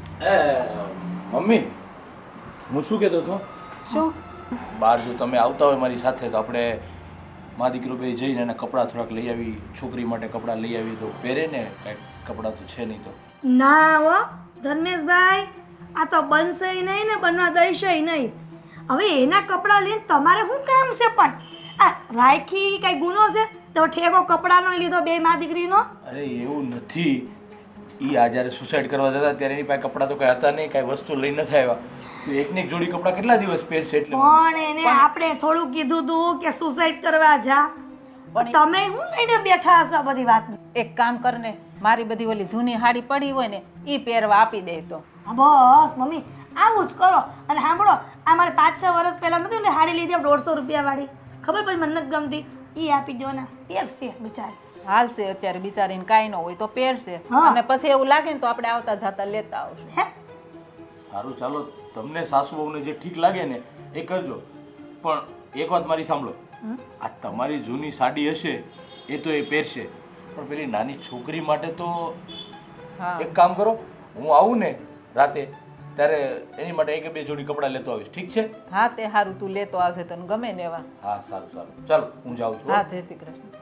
મમ્મી, હું શું કહેતો હતો? શું? બહાર જો તમે આવતા હોય મારી સાથે તો આપણે મા દીકરો બે જઈને એના કપડાં થોડાક લઈ આવી, છોકરી માટે કપડાં લઈ આવી તો પહેરે ને, કાંઈક કપડાં તો છે નહીં તો. ના હો ધર્મેશભાઈ, આ તો બનશે નહીં ને બનવા દઈશે નહીં. હવે એના કપડાં લઈને તમારે શું કામ છે? પણ આ રાખી કઈ ગુનો છે? તો ઠેકો કપડાનો લીધો બે મા દીકરીનો? અરે એવું નથી, એ આ જ્યારે સુસાઇડ કરવા જતા ત્યારે એની પાસે કપડાં તો કાંઈ હતા નહીં, કાંઈ વસ્તુ લઈ નથી આવ્યા. તો એકને એક જોડી કપડાં કેટલા દિવસ પહેરશે? એટલે પણ એને આપણે થોડું કીધું તું કે સુસાઇડ કરવા જા, પણ તમે શું લઈને બેઠા હશો આ બધી વાત? એક કામ કરને, મારી બધી ઓલી જૂની હાડી પડી હોય ને એ પહેરવા આપી દે તો. હા બસ મમ્મી, આવું જ કરો. અને સાંભળો, આ મારે 5-6 વર્ષ પહેલા નથી ને હાડી લીધી 150 રૂપિયા વાળી, ખબર પછી મને નથી ગમતી, એ આપી દો ને, પહેરશે બિચારી. હાલશે અત્યારે બિચારીને કાંઈ ન હોય તો પહેરશે, હા. અને પછી એવું લાગે ને તો આપણે આવતા જતા લેતા આવશું. હે સારું, ચાલો, તમને સાસુ વહુને જે ઠીક લાગે ને એ કરજો. પણ એક વાત મારી સાંભળો, આ તમારી જૂની સાડી હશે એ તો એ પહેરશે, પણ પેલી નાની છોકરી માટે તો હા એક કામ કરો, હું આવું ને રાતે ત્યારે એની માટે એક બે જોડી કપડાં લેતો આવીશ, ઠીક છે? હા તે સારું, તું લેતો આવશે તને ગમે ને એવા. હા સારું સારું, ચાલો હું જાઉં છું. હા જય શ્રી કૃષ્ણ.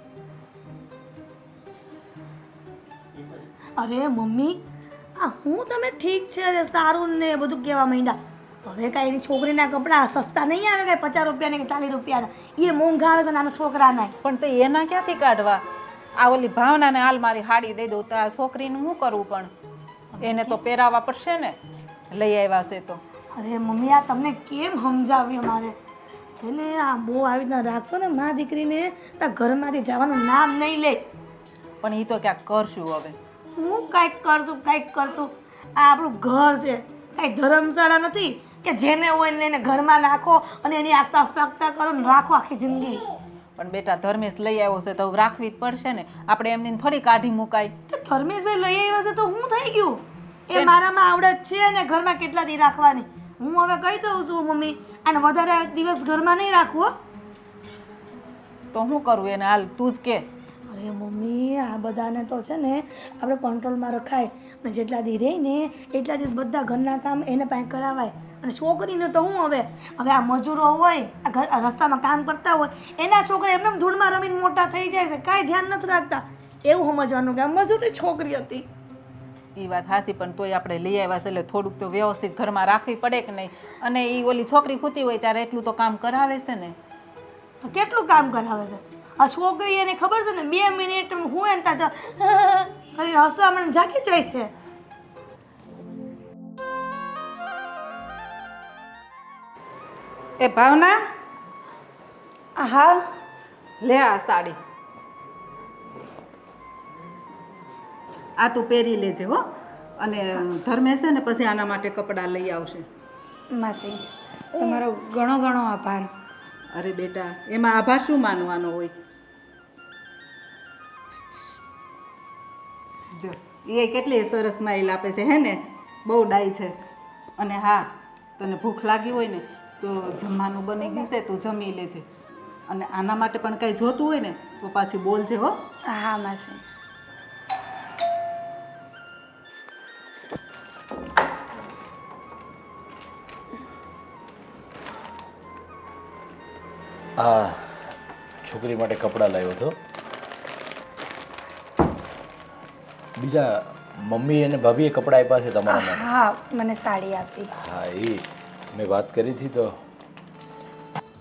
અરે મમ્મી, આ હું તમે ઠીક છે અરે સારું ને બધું કહેવા માંડ્યા. હવે કાંઈ એની છોકરીના કપડાં સસ્તા નહીં આવે, કાંઈ 50 રૂપિયાના કે 40 રૂપિયાના, એ મોંઘા આવે છે નાના છોકરાના. પણ તો એના ક્યાંથી કાઢવા? આ ઓલી ભાવનાને હાલ મારી હાડી દઈ દઉં તો આ છોકરીને શું કરવું? પણ એને તો પહેરાવવા પડશે ને, લઈ આવ્યા છે તો. અરે મમ્મી, આ તમને કેમ સમજાવ્યું મારે? છે ને આ બહુ આવી રીતના રાખશો ને મા દીકરીને, તો ઘરમાંથી જવાનું નામ નહીં લે. પણ એ તો ક્યાંક કરશું હવે. હું કાંઈક કરશું, કાંઈક કરશું. આ આપણું ઘર છે, કાંઈ ધર્મશાળા નથી કે જેને હોય ને એને ઘરમાં નાખો અને એની આગતા ફાકતા કરો ને રાખો આખી જિંદગી. પણ બેટા ધર્મેશ લઈ આવ્યો છે તો રાખવી જ પડશે ને, આપણે એમની થોડી કાઢી મુકાય. તો ધર્મેશભાઈ લઈ આવ્યા છે તો હું થઈ ગયું? એ મારામાં આવડત છે ને ઘરમાં કેટલા દી રાખવાની. હું હવે કહી દઉં છું મમ્મી, અને વધારે દિવસ ઘરમાં નહીં રાખવું હો. તો શું કરવું એને? હાલ તું જ કે. અરે મમ્મી, આ બધાને તો છે ને આપણે કંટ્રોલમાં રખાય, અને જેટલા દી રહે ને એટલા દિવસ બધા ઘરના કામ એને પાસે કરાવાય. અને છોકરીને તો હું હવે આ મજૂરો હોય, આ રસ્તામાં કામ કરતા હોય, એના છોકરા એમને ધૂળમાં રમીને મોટા થઈ જાય છે, કાંઈ ધ્યાન નથી રાખતા. એવું સમજવાનું કે આ મજૂરી છોકરી હતી. એ વાત હાસી, પણ તોય આપણે લઈ આવ્યા છે એટલે થોડુંક તો વ્યવસ્થિત ઘરમાં રાખવી પડે કે નહીં? અને એ ઓલી છોકરી ખૂતી હોય ત્યારે એટલું તો કામ કરાવે છે ને. તો કેટલું કામ કરાવે છે આ છોકરી? એને ખબર છે ને 2 મિનિટ હું એને ત્યાં કરીને હસવા મને જાગી જાય છે. એ ભાવના, હા લે આ સાડી, આ તું પહેરી લેજે હો. અને ધર્મેશ છે ને પછી આના માટે કપડાં લઈ આવશે. માસી, તમારો ઘણો ઘણો આભાર. અરે બેટા, એમાં આભાર શું માનવાનો હોય? જો એ કેટલી સરસ સ્માઈલ આપે છે, હે ને? બહુ ડાઈ છે. અને હા, તને ભૂખ લાગી હોય ને તો જમવાનું બની ગયું છે, તું જમી લેજે. અને આના માટે પણ કંઈ જોતું હોય ને તો પાછી બોલજે હો. હા માસી. આ છોકરી માટે કપડાં લાવ્યો હતો. બીજા મમ્મી અને ભાભીએ કપડાં આપ્યા છે તમારા માટે? હા, મને સાડી આપી. હા, એ મેં વાત કરી હતી. તો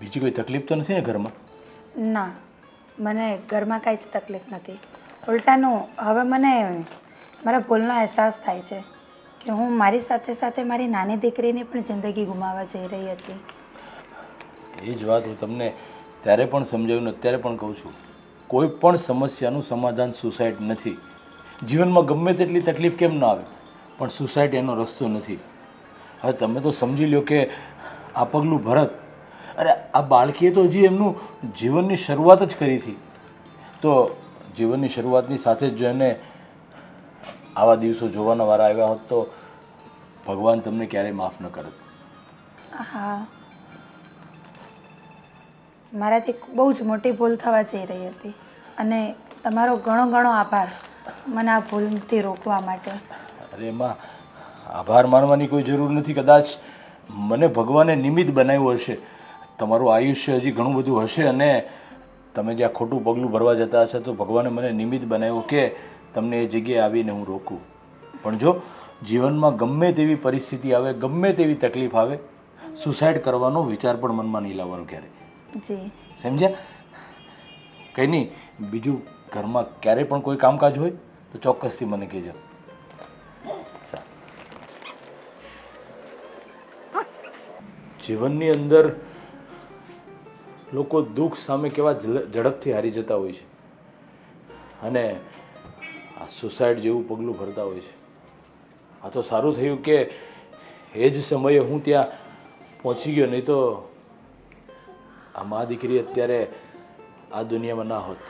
બીજી કોઈ તકલીફ તો નથી ને ઘરમાં? ના, મને ઘરમાં કાંઈ જ તકલીફ નથી. ઉલટાનું હવે મને મારા ભૂલનો અહેસાસ થાય છે કે હું મારી સાથે સાથે મારી નાની દીકરીની પણ જિંદગી ગુમાવવા જઈ રહી હતી. એ જ વાત હું તમને ત્યારે પણ સમજાવ્યું ને અત્યારે પણ કહું છું, કોઈ પણ સમસ્યાનું સમાધાન સુસાઇડ નથી. જીવનમાં ગમે તેટલી તકલીફ કેમ ન આવે, પણ સુસાઇડ એનો રસ્તો નથી. હવે તમે તો સમજી લો કે આ પગલું ભરત, અરે આ બાળકીએ તો હજી એમનું જીવનની શરૂઆત જ કરી હતી. તો જીવનની શરૂઆતની સાથે જ જો એને આવા દિવસો જોવાના વારા આવ્યા હોત તો ભગવાન તમને ક્યારેય માફ ન કરત. હા, મારાથી બહુ જ મોટી ભૂલ થવા જઈ રહી હતી અને તમારો ઘણો ઘણો આભાર મને આ ભૂલથી રોકવા માટે. અરે એમાં આભાર માનવાની કોઈ જરૂર નથી. કદાચ મને ભગવાને નિમિત્ત બનાવ્યું હશે. તમારું આયુષ્ય હજી ઘણું બધું હશે અને તમે જ્યાં ખોટું પગલું ભરવા જતા હશો તો ભગવાને મને નિમિત્ત બનાવ્યો કે તમને એ જગ્યાએ આવીને હું રોકું. પણ જો જીવનમાં ગમે તેવી પરિસ્થિતિ આવે, ગમે તેવી તકલીફ આવે, સુસાઇડ કરવાનો વિચાર પણ મનમાં નહીં લાવવાનો ક્યારે. જી સમજ્યા? કંઈ નહીં, બીજું ઘરમાં ક્યારેય પણ કોઈ કામકાજ હોય તો ચોક્કસથી મને કહેજો. જીવનની અંદર લોકો દુઃખ સામે કેવા ઝડપથી હારી જતા હોય છે અને આ સુસાઇડ જેવું પગલું ભરતા હોય છે. આ તો સારું થયું કે એ જ સમયે હું ત્યાં પહોંચી ગયો, નહીં તો આ મા દીકરી અત્યારે આ દુનિયામાં ના હોત.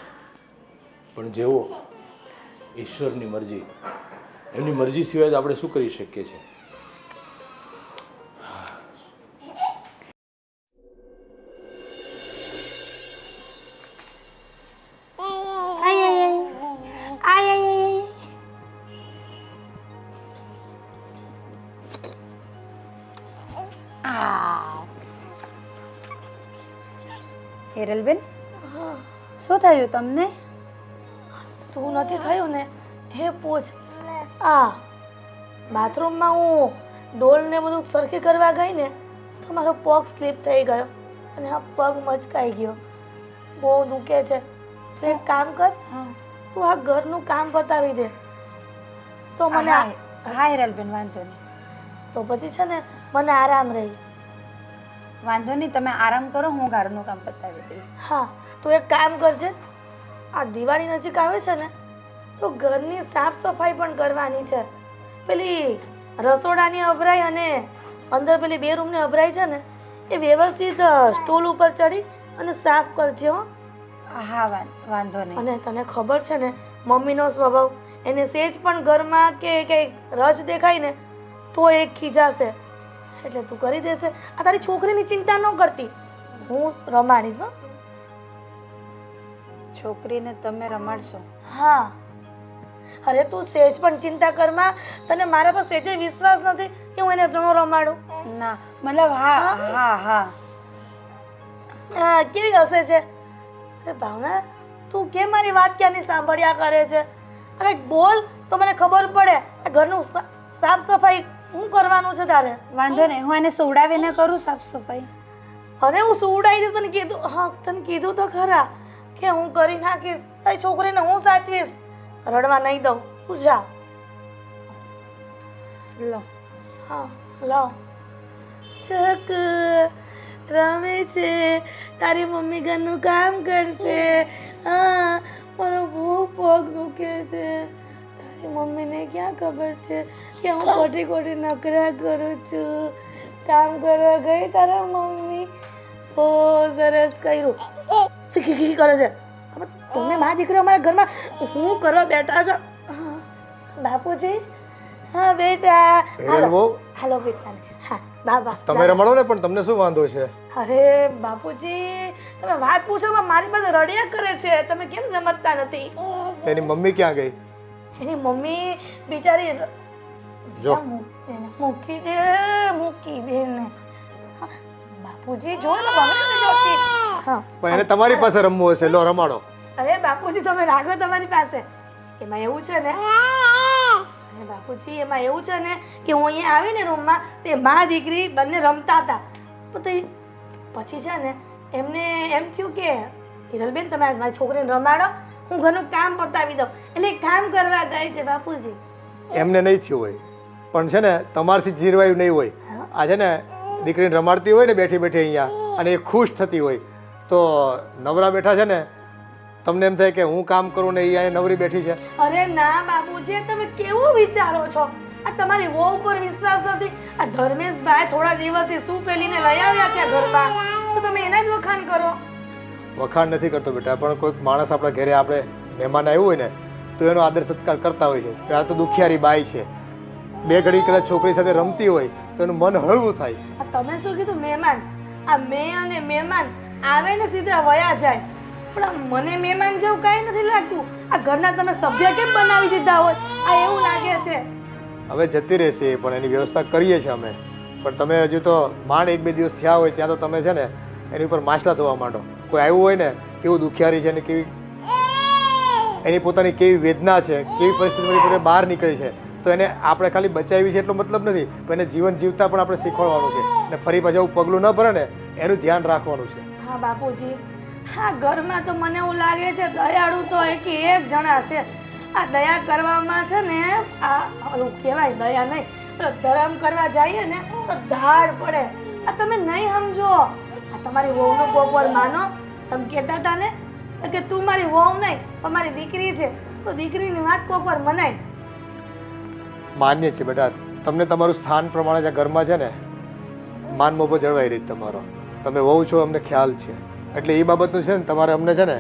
પણ જેવો ઈશ્વરની મરજી, એમની મરજી સિવાય તો આપણે શું કરી શકીએ છીએ. હિરલબેન, શું થયું તમને? શું નથી થયું ને હે પૂછ. આ બાથરૂમમાં હું ડોલ ને બધું સરખી કરવા ગઈ ને તો મારો પગ સ્લીપ થઈ ગયો અને આ પગ મચકાઈ ગયો. બહુ દુખે છે. તો એક કામ કર, તું આ ઘરનું કામ પતાવી દે તો મને હા હિરલબેન, વાંધો નહીં. તો પછી છે ને મને આરામ રહી. વાંધો નહીં, તમે આરામ કરો, હું ઘરનું કામ પતાવી દઈશ. હા, તું એક કામ કરજે. આ દિવાળી નજીક આવે છે ને તો ઘરની સાફ સફાઈ પણ કરવાની છે. પેલી રસોડાની અભરાઈ અને અંદર પેલી 2 રૂમની અભરાઈ છે ને એ વ્યવસ્થિત સ્ટૂલ ઉપર ચડી અને સાફ કરજે હો. હા વાંધો નહીં. અને તને ખબર છે ને મમ્મીનો સ્વભાવ, એને સેજ પણ ઘરમાં કે કંઈક રજ દેખાય ને તો એ ખીજાશે. એટલે તું કરી દેશે. આ તારી છોકરીની ચિંતા ન કરતી, હું રમાડીશ હો. છોકરીને તમે રમાડશો? હા. અરે તું સેજ પણ ચિંતા કરમાં. તને મારા પર સેજે વિશ્વાસ નથી કે હું એને ન રમાડું? ના, મતલબ હા હા હા. કેવી હશે છે? અરે ભાવના, તું કેમ મારી વાત ક્યાંની સાંભળ્યા કરે છે? અરે બોલ તો મને ખબર પડે. આ ઘરનું સાફ સફાઈ હું કરવાનું છે તારે. વાંધો નહીં, હું એને સુવડાવીને કરું સાફ સફાઈ. અરે હું સુવડાવી દઈશ. તને કીધું, હા તને કીધું તો ખરા કે હું કરી નાખીશ. તારી છોકરીને હું સાચવીશ, રડવા નહીં દઉં. તું જા. લો. હા લાવ. ચક રમે છે, તારી મમ્મી ઘરનું કામ કરશે. હા, મારો બહુ પગ દુખે છે. તારી મમ્મીને ક્યાં ખબર છે કે હું ખોટી ખોટી નકરા કરું છું. કામ કરવા ગઈ તારા મમ્મી, બહુ સરસ કર્યું. શીખી કરે છે. હવે તમે મા દીકરી અમારા ઘરમાં હું કરવા બેઠા છો? બાપુજી, હા બેટા. હાલો બેટા. હા બાબા, તમે રમાડો ને, પણ તમને શું વાંધો છે? અરે બાપુજી, તમે વાત પૂછો મારી પાસે રડ્યા કરે છે. તમે કેમ સમજતા નથી? એની મમ્મી ક્યાં ગઈ? એની મમ્મી બિચારી જો મૂકી દે ને. બાપુજી જો ને બગડે જોતી. હા પણ એને તમારી પાસે રમવું હશે, લો રમાડો. અરે બાપુજી તમે રાખો તમારી પાસે. એમાં એવું છે ને, અરે બાપુજી એમાં એવું છે ને કે હું અહીંયા આવીને રૂમમાં તે મા દીકરી બંને રમતા હતા. પછી છે ને એમને એમ થયું કે હિરલબેન તમે મારી છોકરીને રમાડો, હું ઘરનું કામ પતાવી દઉં. એટલે કામ કરવા ગઈ છે બાપુજી. એમને નહીં થયું હોય, પણ છે ને તમારથી જીરવાયું નહીં હોય. આ છે ને દીકરીને રમાડતી હોય ને બેઠી બેઠી અહીંયા, અને એ ખુશ થતી હોય તો નવરા બેઠા છે ને તમને એમ થાય કે હું કામ કરું ને એ અહીંયા નવરી બેઠી છે. અરે ના બાપુજી, તમે કેવું વિચારો છો? આ તમારી વહુ ઉપર વિશ્વાસ નથી? આ ધર્મેશભાઈ થોડા દિવસથી શું પેલીને લઈ આવ્યા છે ઘરમાં, તો તમે એના જ વખાણ કરો. વખાણ નથી કરતો બેટા, પણ કોઈક માણસ આપણા ઘરે આપણે મહેમાન આવ્યું હોય ને તો એનો આદર સત્કાર કરતા હોય છે. આ તો દુખિયારી બાઈ છે, 2 ઘડી કદાચ છોકરી સાથે રમતી હોય તો એનું મન હળવું થાય. આ તમે શું કીધું? મહેમાન? આ મેં અને મહેમાન આવે ને સીધા વયા જાય. પણ મને મહેમાન જેવું કાંઈ નથી લાગતું. આ ઘરના તમે સભ્ય કેમ બનાવી દીધા હોય આ એવું લાગે છે. હવે જતી રહેશે પણ એની વ્યવસ્થા કરીએ છીએ અમે. પણ તમે હજુ તો માંડ 1-2 દિવસ થયા હોય ત્યાં તો તમે છે ને એની ઉપર માછલા ધોવા માંડો. કોઈ આવ્યું હોય ને કેવું દુખિયારી છે અને કેવી એની પોતાની કેવી વેદના છે, કેવી પરિસ્થિતિમાંથી પોતે બહાર નીકળી છે. તો એને આપણે ખાલી બચાવી છે એટલો મતલબ નથી, પણ એને જીવન જીવતા પણ આપણે શીખવાડવાનું છે. અને ફરી પાછું આવું પગલું ન ભરે ને એનું ધ્યાન રાખવાનું છે. હા બાપુજી, હા ઘરમાં તો મને એવું લાગે છે દયાળુ તો એક જણા છે. આ દયા કરવામાં છે ને આ ઓલું કહેવાય દયા નહીં, તો ધર્મ કરવા જઈએ ને તો ધાડ પડે. આ તમે નહીં સમજો. આ તમારી વહુનું કોકવાર માનો. તમે કહેતા હતા ને કે તું મારી વહુ નહીં પણ મારી દીકરી છે, તો દીકરીની વાત કોકવાર મનાય. માન્ય છે બેટા, તમને તમારું સ્થાન પ્રમાણે જે ઘરમાં છે ને માન મોભો જળવાઈ રહી તમારો. તમે વહુ છો અમને ખ્યાલ છે, એટલે એ બાબતનું છે ને તમારે અમને છે ને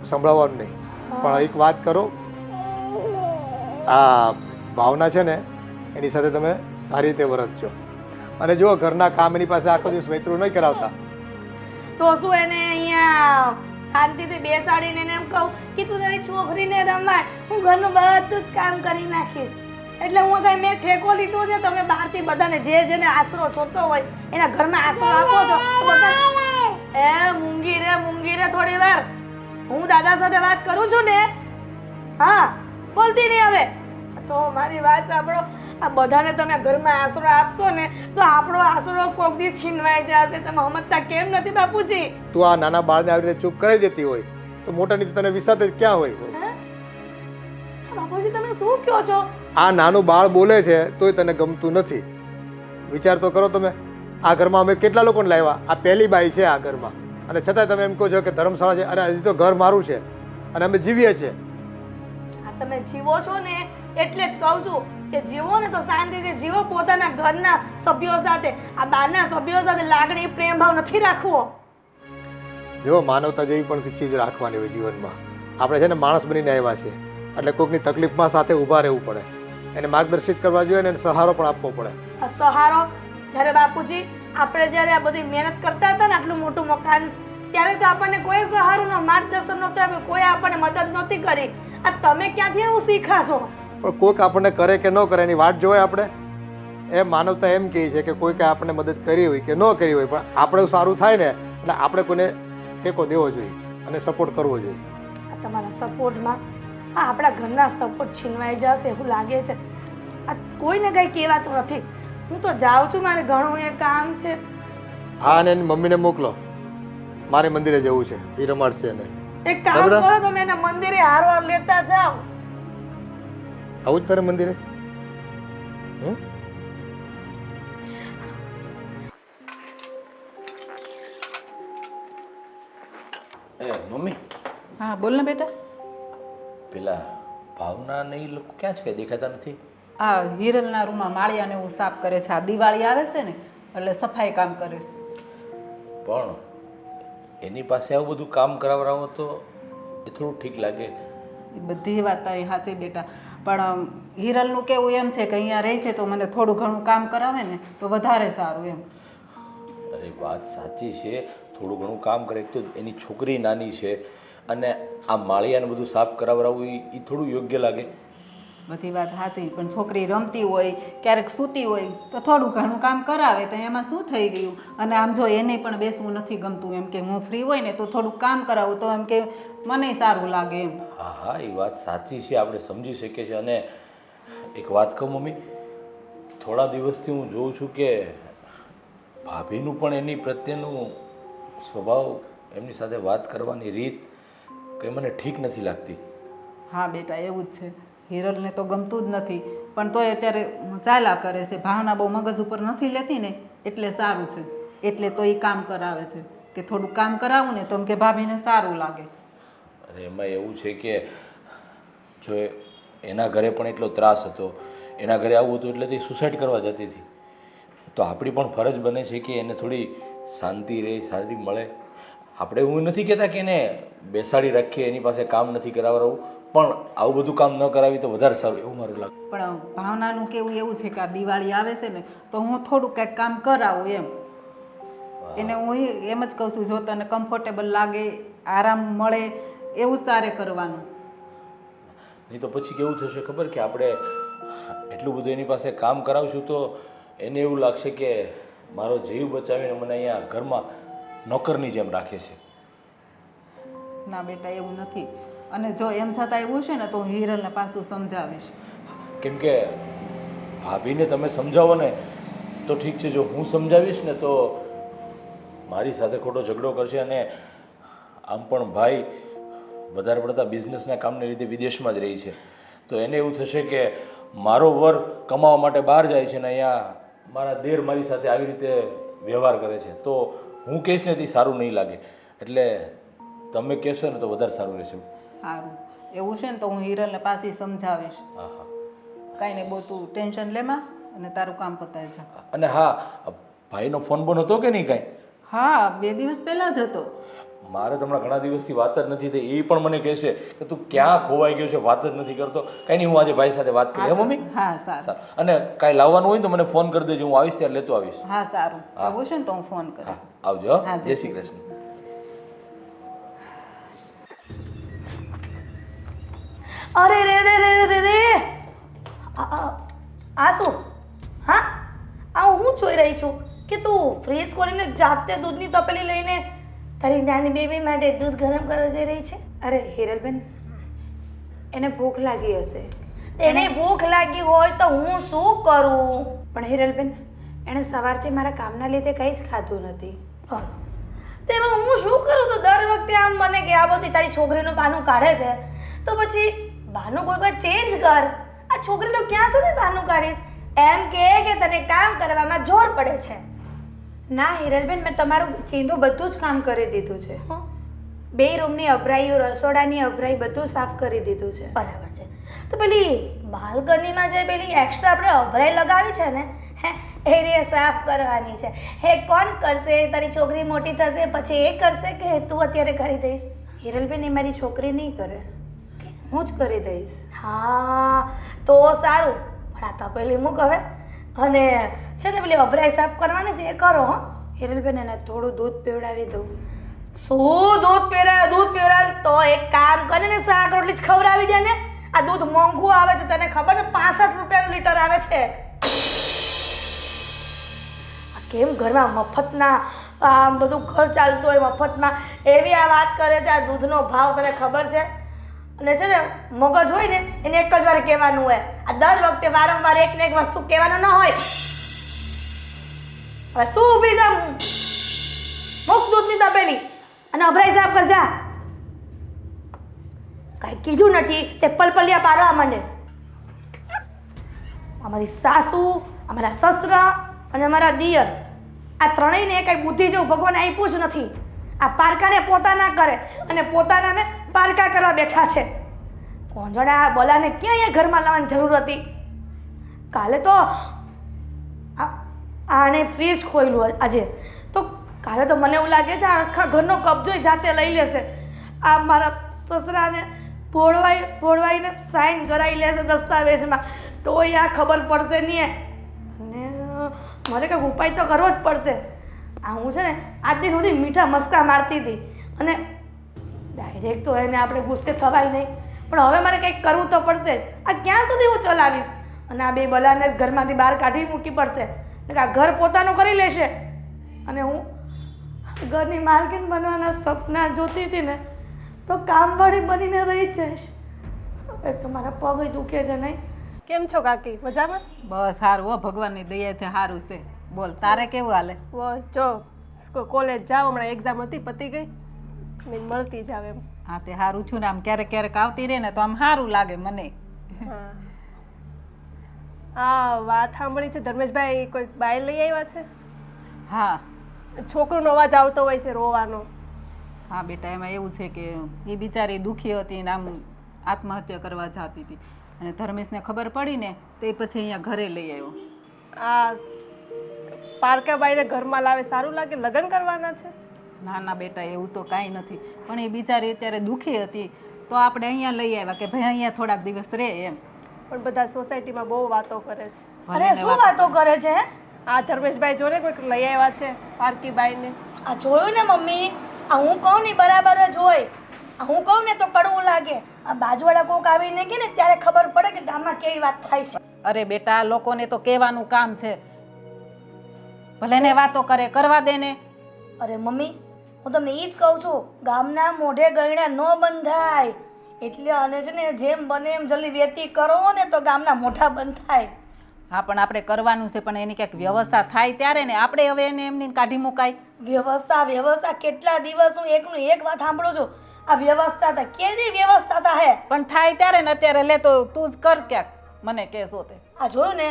સંભળાવવાનું નહીં. પણ એક વાત કરો, આ ભાવના છે ને એની સાથે તમે સારી રીતે વર્તજો. અને જો ઘરના કામ એની પાસે આખો દિવસ વૈતરું નહીં કરાવતા. તો શું એને અહીંયા શાંતિથી બેસાડીને એને એમ કહું કે તું તારી છોકરીને રમાડ, હું ઘરનું બધું જ કામ કરી નાખીશ. એટલે હું કઈ મેં ઠેકો લીધો છે, તમે બહારથી બધાને જે જેને આશરો જોતો હોય એના ઘરમાં આશરો આપો છો. બધા એ મૂંગી રે થોડી વાર. હું દાદા સાથે વાત કરું છું ને. હા, બોલતી નહીં હવે. તો મારી વાત સાંભળો, આ બધાને તમે ઘરમાં આશરો આપશો ને તો આપણો આશરો કોક દી છીનવાઈ જશે. તમે સમજતા કેમ નથી બાપુજી? તું આ નાના બાળને આવી રીતે ચૂપ કરી દેતી હોય તો મોટાની તને વિશ્વાસ જ ક્યાં હોય? બાપુજી તમે શું કહો છો? આ નાનું બાળ બોલે છે તોય તને ગમતું નથી. વિચાર તો કરો તમે. આ ઘરમાં અમે કેટલા લોકોને લાવ્યા, આ પહેલી બાઈ છે આ ઘરમાં, અને છતાંય તમે એમ કહો છો કે ધર્મશાળા છે. અરે હજી તો ઘર મારું છે અને અમે જીવીએ છીએ. આ તમે જીવો છો ને એટલે જ કહું છું કે જીવો ને તો શાંતિથી જીવો, પોતાના ઘરના સભ્યો સાથે. આ બહારના સભ્યો સાથે લાગણી પ્રેમ ભાવ નથી રાખવો. જો માનવતા જેવી પણ ચીજ રાખવાની હોય જીવનમાં. આપણે છે ને માણસ બનીને આવ્યા છે, એટલે કોઈકની તકલીફમાં સાથે ઊભા રહેવું પડે, એને માર્ગદર્શિત કરવા જોઈએ અને એને સહારો પણ આપવો પડે. આ સહારો જ્યારે બાપુજી આપણે જ્યારે આ બધી મહેનત કરતા હતા ને આટલું મોટું મકાન, ત્યારે તો આપણને કોઈ સહારો માર્ગદર્શન નહોતું આપ્યું, કોઈ આપણને મદદ નહોતી કરી. આ તમે ક્યાંથી એવું શીખાશો? પણ કોઈક આપણને કરે કે ન કરે એની વાટ જોવાય આપણે. એ માનવતા એમ કહે છે કે કોઈકે આપણને મદદ કરી હોય કે ન કરી હોય, પણ આપણે સારું થાય ને એટલે આપણે કોઈને ટેકો દેવો જોઈએ અને સપોર્ટ કરવો જોઈએ. આ તમારા સપોર્ટમાં આ આપણા ઘરના સપોર્ટ છીનવાઈ જશે એવું લાગે છે. આ કોઈને કંઈ કહેવાતું નથી. હું તો જાઉં છું, મારે ઘણું એ કામ છે. હા, અને એની મમ્મીને મોકલો, મારે મંદિરે જવું છે, એ રમાડશે એને. એક કામ કરો, તમે એને મંદિરે હારવાર લેતા જાઓ. આવું જ તારે મંદિરે? એ મમ્મી. હા બોલ ને બેટા. પેલા ભાવના ને એ લોકો ક્યાં છે, કઈ દેખાતા નથી? આ હિરલના રૂમમાં માળિયાને એવું સાફ કરે છે. આ દિવાળી આવે છે ને એટલે સફાઈ કામ કરે છે. પણ એની પાસે આવું બધું કામ કરાવરાવો તો એ થોડું ઠીક લાગે. એ બધી વાત તારી સાચી બેટા, પણ હિરલનું કેવું એમ છે કે અહીંયા રહે છે તો મને થોડું ઘણું કામ કરાવે ને તો વધારે સારું એમ. અરે વાત સાચી છે, થોડું ઘણું કામ કરે. તો એની છોકરી નાની છે અને આ માળિયાને બધું સાફ કરાવરાવવું એ થોડું યોગ્ય લાગે. બધી વાત સાચી, પણ છોકરી રમતી હોય ક્યારેક સૂતી હોય તો થોડું ઘણું કામ કરાવે તો એમાં શું થઈ ગયું. અને આમ જો એને પણ બેસવું નથી ગમતું, એમ કે હું ફ્રી હોય ને તો થોડુંક કામ કરાવું તો એમ કે મને સારું લાગે એમ. હા હા, એ વાત સાચી છે, આપણે સમજી શકીએ છીએ. અને એક વાત કહું મમ્મી, થોડા દિવસથી હું જોઉં છું કે ભાભીનું પણ એની પ્રત્યેનું સ્વભાવ, એમની સાથે વાત કરવાની રીત કંઈ મને ઠીક નથી લાગતી. હા બેટા એવું જ છે. હિરલને તો ગમતું જ નથી, પણ તોય અત્યારે ચાલ્યા કરે છે. ભાવના બહુ મગજ ઉપર નથી લેતી ને એટલે સારું છે. એટલે તો એ કામ કરાવે છે કે થોડુંક કામ કરાવું ને તો એમ કે ભાભીને સારું લાગે. અને એમાં એવું છે કે જો એના ઘરે પણ એટલો ત્રાસ હતો, એના ઘરે આવું હતું એટલે તે સુસાઇડ કરવા જતી હતી. તો આપણી પણ ફરજ બને છે કે એને થોડી શાંતિ રહે, શાંતિ મળે. આપણે એવું નથી કહેતા કે એને બેસાડી રાખીએ, એની પાસે કામ નથી કરાવડાવવું, પણ આવું બધું કામ ન કરાવી તો વધારે સારું, એવું મારું લાગે. પણ ભાવનાનું કેવું એવું છે કે આ દિવાળી આવે છે ને તો હું થોડુંક કંઈક કામ કરાવું એમ. એને હું એમ જ કહું છું, જો તને કમ્ફર્ટેબલ લાગે, આરામ મળે એવું તારે કરવાનું. નહીં તો પછી કેવું થશે ખબર, કે આપણે એટલું બધું એની પાસે કામ કરાવશું તો એને એવું લાગશે કે મારો જીવ બચાવીને મને અહીંયા ઘરમાં નોકરની જેમ રાખે છે. ના બેટા એવું નથી. અને જો એમ છતાં એવું છે ને તો હું હિરલને પાછું સમજાવીશ. કેમ કે ભાભીને તમે સમજાવો ને તો ઠીક છે, જો હું સમજાવીશ ને તો મારી સાથે ખોટો ઝઘડો કરશે. અને આમ પણ ભાઈ વધારે પડતા બિઝનેસના કામને લીધે વિદેશમાં જ રહી છે, તો એને એવું થશે કે મારો વર કમાવા માટે બહાર જાય છે ને અહીંયા મારા દેર મારી સાથે આવી રીતે વ્યવહાર કરે છે, તો હું કહીશ ને તે સારું નહીં લાગે. એટલે તમે કહેશો ને તો વધારે સારું રહેશે. સારું, એવું છે ને તો હું હિરલને પાછી સમજાવીશ. હા હા. કાંઈ નહીં, બહુ તું ટેન્શન લેમાં અને તારું કામ પતાવી જા. અને હા, ભાઈનો ફોન બોન હતો કે નહીં કાંઈ? હા, 2 દિવસ પહેલાં જ હતો. મારે તો હમણાં ઘણા દિવસથી વાત જ નથી થઈ. એ પણ મને કહેશે કે તું ક્યાં ખોવાઈ ગયો છે, વાત જ નથી કરતો. કાંઈ નહીં, હું આજે ભાઈ સાથે વાત કરી. હે મમ્મી? હા સારું. સારું. અને કાંઈ લાવવાનું હોય ને તો મને ફોન કરી દેજો, હું આવીશ ત્યારે લેતો આવીશ. હા સારું, એવું છે ને તો હું ફોન કરીશ. હા, આવજો. હો. હા, જય શ્રી કૃષ્ણ. અરે રે રે રે રે રે આ શું? હા, આ હું જોઈ રહી છું કે તું ફ્રીઝ કરીને જાતે દૂધની તપેલી લઈને તારી નાની બેબી માટે દૂધ ગરમ કરવા જઈ રહી છે. અરે હિરલબેન, એને ભૂખ લાગી હશે. એને ભૂખ લાગી હોય તો હું શું કરું? પણ હિરલબેન, એણે સવારથી મારા કામના લીધે કંઈ જ ખાધું નથી. તેમાં હું શું કરું? તો દર વખતે આમ મને કે આ બધી તારી છોકરીનું બહાનું કાઢે છે, તો પછી બહાનું કોઈ કોઈ ચેન્જ કર. આ છોકરીનું ક્યાં સુધી બહાનું કાઢીશ? એમ કે તને કામ કરવામાં જોર પડે છે. ના હિરલબેન, મેં તમારું ચીંધું બધું જ કામ કરી દીધું છે. 2 રૂમની અભરાઈઓ, રસોડાની અભરાઈ બધું સાફ કરી દીધું છે. બરાબર છે. તો પેલી બાલ્કનીમાં જે પેલી એક્સ્ટ્રા આપણે અભરાઈ લગાવી છે ને, હે એ સાફ કરવાની છે. હે કોણ કરશે? તારી છોકરી મોટી થશે પછી એ કરશે કે તું અત્યારે કરી દઈશ? હિરલબેન, એ મારી છોકરી નહીં કરે, હું જ કરી દઈશ. હા તો સારું, પણ આ તપેલી મૂક હવે. અને છે ને પેલી અભરાઈ સાફ કરવાની છે એ કરો. હો હિરલબેન, એને થોડું દૂધ પીવડાવી દઉં. શું દૂધ પીવડાવે? તો એક કામ કરે ને, શાક રોટલી જ ખવડાવી દે ને. આ દૂધ મોંઘું આવે છે, તને ખબર છે? 65 રૂપિયાનું લીટર આવે છે. આ કેમ ઘરમાં મફતના આમ બધું ઘર ચાલતું હોય મફતમાં એવી આ વાત કરે છે? આ દૂધનો ભાવ તને ખબર છે? અને છે ને મગજ હોય ને એને એક જ વાર કહેવાનું હોય. આ દર વખતે વારંવાર એક ને એક વસ્તુ કહેવાનું ન હોય. હવે શું ઊભી છે? મૂક દૂધની તપેલી અને અભરાઈ સાફ કર જા. કાંઈ કીધું નથી તે પલપલિયા પાડવા માંડે. અમારી સાસુ, અમારા સસરા અને અમારા દિયર, આ ત્રણેયને કાંઈ બુદ્ધિ જેવું ભગવાન આપ્યું જ નથી. આ પારકાને પોતાના કરે અને પોતાનાને પારકા કરવા બેઠા છે. કોણ જાણે આ બલાને ક્યાં અહીંયા ઘરમાં લાવવાની જરૂર હતી? કાલે તો આણે ફ્રીજ ખોલ્યું આજે, તો કાલે તો મને એવું લાગે છે આખા ઘરનો કબજો જાતે લઈ લેશે. આ મારા સસરાને ભોળવાઈને સાઈન કરાવી લેશે દસ્તાવેજમાં, તોય આ ખબર પડશે નહીં. અને મારે કંઈક ઉપાય તો કરવો જ પડશે. આ હું છે ને આજ દિન સુધી મીઠા મસ્કા મારતી હતી અને ડાયરેક્ટ તો એને આપણે ગુસ્સે થવાય નહીં, પણ હવે મારે કંઈક કરવું તો પડશે. આ ક્યાં સુધી હું ચલાવીશ? અને આ 2 બલાને ઘરમાંથી બહાર કાઢી મૂકી પડશે. આ ઘર પોતાનું કરી લેશે અને હું ઘરની માલકીન બનવાના સપના જોતી હતી ને, તો કામવાળી બનીને રહી જઈશ. હવે તો મારા પગ દુખે છે. નહીં કેમ છો કાકી? મજામાં? બસ સારું હો, ભગવાનની દયાથી સારું છે. બોલ, તારે કેવું હાલે? બસ જો કોલેજ જાવ, હમણાં એક્ઝામ હતી, પતી ગઈ, મેં મળતી જાવ એમ. હા તે સારું છું ને, આમ ક્યારેક ક્યારેક આવતી રહે ને તો આમ સારું લાગે મને. હા, વાત સાંભળી છે ધર્મેશભાઈ કોઈ બાઈ લઈ આવ્યા છે? હા છોકરોનો અવાજ આવતો હોય છે રોવાનો. હા બેટા, એમાં એવું છે કે એ બિચારી દુઃખી હતી ને આમ આત્મહત્યા કરવા જતી હતી, અને ધર્મેશને ખબર પડી ને તો એ પછી અહીંયા ઘરે લઈ આવ્યો. આ પારકાબાઈને ઘરમાં લાવે સારું લાગે? લગ્ન કરવાના છે? ના ના બેટા, એવું તો કાંઈ નથી, પણ એ બિચારી અત્યારે દુઃખી હતી તો આપણે અહીંયા લઈ આવ્યા કે ભાઈ અહીંયા થોડાક દિવસ રહે એમ. પણ બધા સોસાયટીમાં બહુ વાતો કરે છે. અરે શું વાતો કરે છે? આ ધર્મેશભાઈ જોને કોઈક લઈ આવ્યા છે પારકીબાઈને. આ જોયું ને મમ્મી, આ હું કહું ને બરાબર જ હોય. આ હું કહું ને તો કડવું લાગે. આ બાજુવાળા કોક આવીને કે ને ત્યારે ખબર પડે કે ગામમાં કેવી વાત થાય છે. અરે બેટા, લોકોને તો કહેવાનું કામ છે, ભલે ને વાતો કરે, કરવા દે ને. અરે મમ્મી, હું તમને એ જ કહું છું, ગામના મોઢે ગયણા ન બંધાય. એટલે અને છે ને જેમ બને એમ જલ્દી વેતી કરો ને તો ગામના મોઢા બંધ થાય. હા પણ આપણે કરવાનું છે, પણ એની ક્યાંક વ્યવસ્થા થાય ત્યારે ને આપણે હવે એને એમની કાઢી મુકાય. વ્યવસ્થા કેટલા દિવસ હું એકનું એક વાત સાંભળું છું. આ વ્યવસ્થા થાય કેદી વ્યવસ્થા થાય? પણ થાય ત્યારે ને અત્યારે લે તો તું જ કર ક્યાંક, મને કહેશો તે. આ જોયું ને,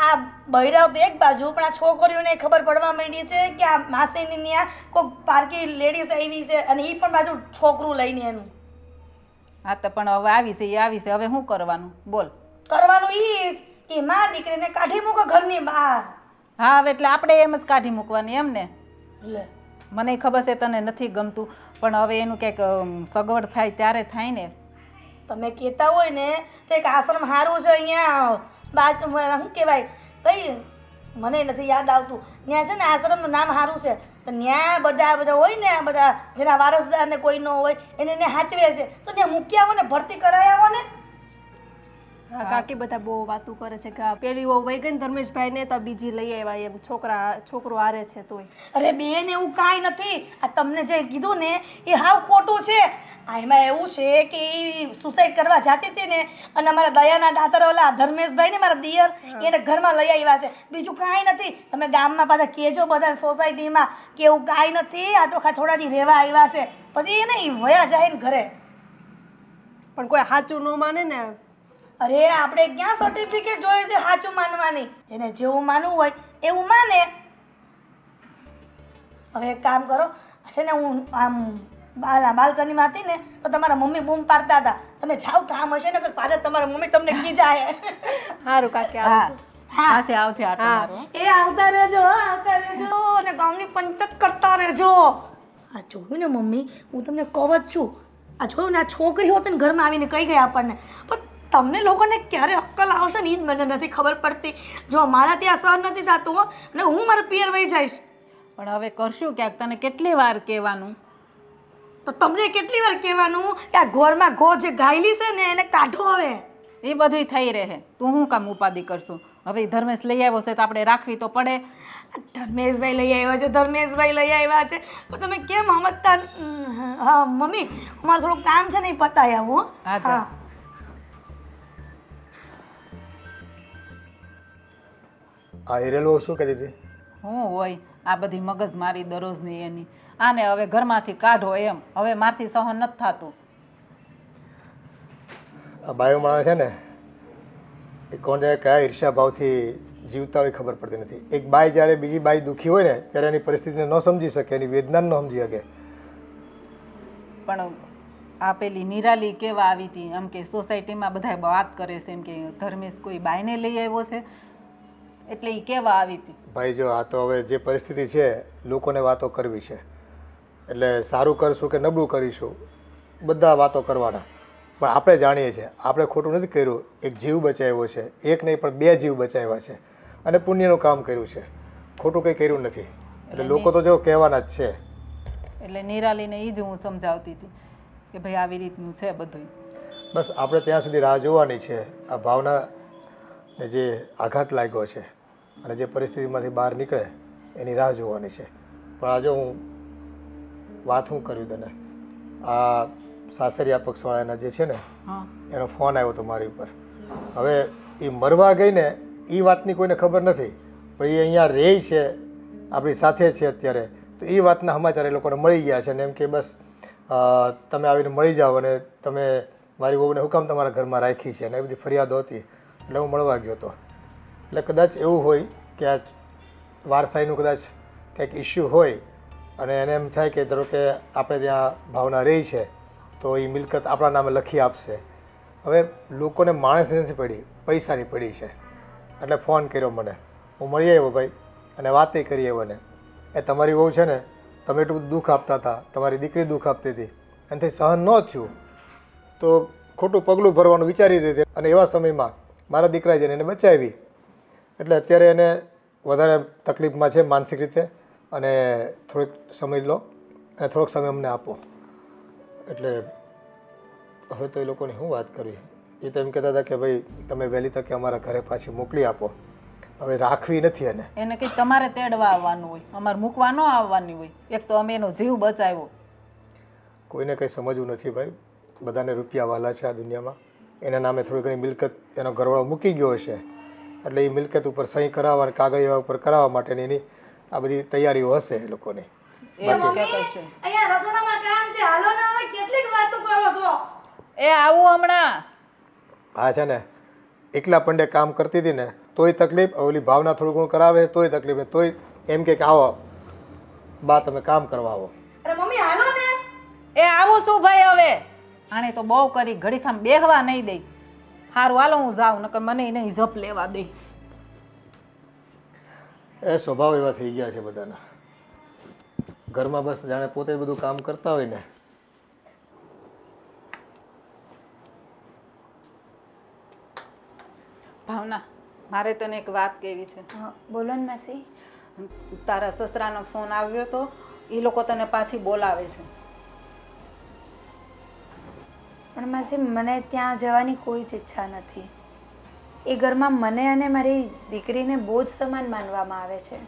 આ બૈરાવ તો એક બાજુ, પણ આ છોકરીઓને ખબર પડવા માંડી છે કે આ માસીની ત્યાં કોઈ પારકી લેડીઝ આવી છે અને એ પણ બાજુ છોકરું લઈને એનું. હા તો પણ હવે આવી છે, હવે શું કરવાનું બોલ? કરવાનું ઈ જ કે માં દીકરીને કાઢી મૂકો ઘરની બહાર. હા હવે એટલે આપણે એમ જ કાઢી મૂકવાની એમ ને? લે મને ખબર છે તને નથી ગમતું, પણ હવે એનું કંઈક સગવડ થાય ત્યારે થાય ને. તમે કહેતા હોય ને તો એક આશ્રમ સારું છે અહીંયા બાજુ, શું કહેવાય કઈ મને નથી યાદ આવતું, ત્યાં છે ને આશ્રમનું નામ સારું છે. તો ત્યાં બધા હોય ને, આ બધા જેના વારસદાર ને કોઈ ન હોય એને સાચવે છે, તો ત્યાં મૂકી આવો ને, ભરતી કરાવી આવો ને. હા કાકી બધા બહુ વાતું કરે છે કે પેલી વહુ વહી ગઈ ને ધર્મેશભાઈ ને તો બીજી લઈ આવ્યા એમ, છોકરો હારે છે તોય. અરે બેન એવું કાંઈ નથી. આ તમને જે કીધું ને એ હાવ ખોટું છે. આ એમાં એવું છે કે એ સુસાઇડ કરવા જતી હતી ને, અને અમારા દયાના દાતર ઓલા ધર્મેશભાઈ ને મારા દિયર એને ઘરમાં લઈ આવ્યા છે, બીજું કાંઈ નથી. તમે ગામમાં પાછા કહેજો બધા સોસાયટીમાં કે એવું કાંઈ નથી, આ તો થોડા દી રહેવા આવ્યા છે, પછી એ નહીં વયા જાય ને ઘરે. પણ કોઈ સાચું ન માને ને. અરે આપણે ક્યાં સર્ટિફિકેટ જોઈએ છે સાચું માનવાની? જેને જેવું માનવું હોય એવું માને. હવે એક કામ કરો, છે ને હું આમ બાલ્કનીમાં હતી ને તો તમારા મમ્મી બૂમ પાડતા હતા, તમે જાઓ કામ હશે ને તો પાછા તમારા મમ્મી તમને ખીજાય. સારું કાકી હા આવજો. આવશે આટો મારો. એ આવતા રહેજો અને ગામની પંચક કરતા રહેજો. આ જોયું ને મમ્મી, હું તમને કહું જ છું, આ જોયું ને આ છોકરી હોત ને ઘરમાં આવીને કહી ગઈ આપણને, પણ તમને લોકોને ક્યારે અક્કલ આવશે ને એ જ મને નથી ખબર પડતી. જો મારા ત્યાં સહન નથી થતું અને હું મારા પિયર વહી જઈશ. પણ હવે કરશું ક્યાંક, તને કેટલી વાર કહેવાનું? તો તમને કેટલી વાર કહેવાનું કે આ ઘરમાં ગો જે ગાયલી છે ને એને કાઢો. હવે એ બધું થઈ રહે, તું શું કામ ઉપાધિ કરશું? હવે ધર્મેશ લઈ આવ્યો છે તો આપણે રાખવી તો પડે. ધર્મેશભાઈ લઈ આવ્યા છે, ધર્મેશભાઈ લઈ આવ્યા છે, પણ તમે કેમ સમજતા? હા મમ્મી, અમારે થોડું કામ છે ને એ પતાવી આવું. હા ચાલ. આ હિરેલો શું કહેતી હતી? હું હોય આ બધી મગજ મારી દરરોજની એની, આને હવે ઘરમાંથી કાઢો એમ, હવે મારથી સહન નથી થતું. આ બાયો માણસ છે ને એ કોને કયા ઈર્ષ્યા ભાવથી જીવતા હોય ખબર પડતી નથી. એક બાઈ જ્યારે બીજી બાઈ દુઃખી હોય ને ત્યારે એની પરિસ્થિતિને ન સમજી શકે, એની વેદના ન સમજી શકે. પણ આ પેલી નિરાલી કેવા આવી હતી, એમ કે સોસાયટીમાં બધા વાત કરે છે એમ કે ધર્મેશ કોઈ બાઈને લઈ આવ્યો છે, એટલે એ કેવા આવી હતી. ભાઈ જો આ તો હવે જે પરિસ્થિતિ છે લોકોને વાતો કરવી છે, એટલે સારું કરશું કે નબળું કરીશું બધા વાતો કરવાના, પણ આપણે જાણીએ છીએ આપણે ખોટું નથી કર્યું. એક જીવ બચાવ્યો છે, એક નહીં પણ 2 જીવ બચાવ્યા છે અને પુણ્યનું કામ કર્યું છે, ખોટું કંઈ કર્યું નથી. એટલે લોકો તો જો કહેવાના જ છે. એટલે નિરાલીને એ જ હું સમજાવતી હતી કે ભાઈ આવી રીતનું છે બધું. બસ આપણે ત્યાં સુધી રાહ જોવાની છે. આ ભાવનાને જે આઘાત લાગ્યો છે અને જે પરિસ્થિતિમાંથી બહાર નીકળે એની રાહ જોવાની છે. પણ આ જો હું વાત શું કર્યું તને, આ સાસરિયા પક્ષવાળાના જે છે ને એનો ફોન આવ્યો હતો મારી ઉપર. હવે એ મરવા ગઈ ને એ વાતની કોઈને ખબર નથી, પણ એ અહીંયા રહે છે, આપણી સાથે છે અત્યારે, તો એ વાતના સમાચાર એ લોકોને મળી ગયા છે ને એમ કે બસ તમે આવીને મળી જાઓ અને તમે મારી વહુને હુકામ તમારા ઘરમાં રાખી છે અને એ બધી ફરિયાદો હતી, એટલે હું મળવા ગયો હતો. એટલે કદાચ એવું હોય કે આ વારસાઈનું કદાચ કંઈક ઇસ્યુ હોય અને એને એમ થાય કે ધારો કે આપણે ત્યાં ભાવના રહી છે તો એ મિલકત આપણા નામે લખી આપશે. હવે લોકોને માણસની નથી પડી, પૈસાની પડી છે. એટલે ફોન કર્યો મને, હું મળી આવ્યો ભાઈ અને વાતે કરી આવ્યો ને એ તમારી વહુ છે ને તમે એટલું બધું દુઃખ આપતા હતા, તમારી દીકરી દુઃખ આપતી હતી, એનાથી સહન ન થયું તો ખોટું પગલું ભરવાનું વિચારી રહી હતી અને એવા સમયમાં મારા દીકરાએ જઈને એને બચાવી. એટલે અત્યારે એને વધારે તકલીફમાં છે માનસિક રીતે અને થોડોક સમય લો અને થોડોક સમય અમને આપો. એટલે હવે તો એ લોકોની શું વાત કરવી, એ તો એમ કહેતા હતા કે ભાઈ તમે વહેલી તકે અમારા ઘરે પાછી મોકલી આપો. હવે રાખવી નથી એને. એને કંઈક તમારે તેડવા આવવાનું હોય, અમારે મૂકવા ન આવવાની હોય. એક તો અમે એનો જીવ બચાવ્યો. કોઈને કંઈ સમજવું નથી ભાઈ. બધાને રૂપિયા વાલા છે આ દુનિયામાં. એના નામે થોડી ઘણી મિલકત એનો ઘરવાળો મૂકી ગયો હશે, એટલે એ મિલકત ઉપર સહી કરાવવા અને કાગળિયા ઉપર કરાવવા માટેની એની આ બધી તૈયારીઓ હશે એ લોકોની. અહીંયા રસોડામાં કામ છે, હાલો ને હવે કેટલીક વાતો કરો છો. એ આવું હમણાં. હા છે ને, એકલા પંડે કામ કરતી હતી ને તોય તકલીફ, ઓલી ભાવના થોડું ઘણું કરાવે તોય તકલીફ ને તોય એમ કે આવો બા તમે કામ કરવા આવો. અરે મમ્મી હાલો ને. એ આવું શું ભાઈ હવે? આણે તો બહુ કરી, ઘડીખામ બેહવા નહીં દે. સારું હાલો હું જાઉં, નકર મને નહીં જપ લેવા દે. એ સ્વભાવ એવા થઈ ગયા છે બધાના. ઘરમાં બસ જાણે પોતે બધું કામ કરતા હોય ને. ભાવના, મારે તને એક વાત કહેવી છે. બોલો ને માસી. તારા સસરાનો ફોન આવ્યો તો, એ લોકો તને પાછી બોલાવે છે. પણ માસી મને ત્યાં જવાની કોઈ જ ઈચ્છા નથી. એ ઘરમાં મને અને મારી દીકરીને બોજ સમાન માનવામાં આવે છે.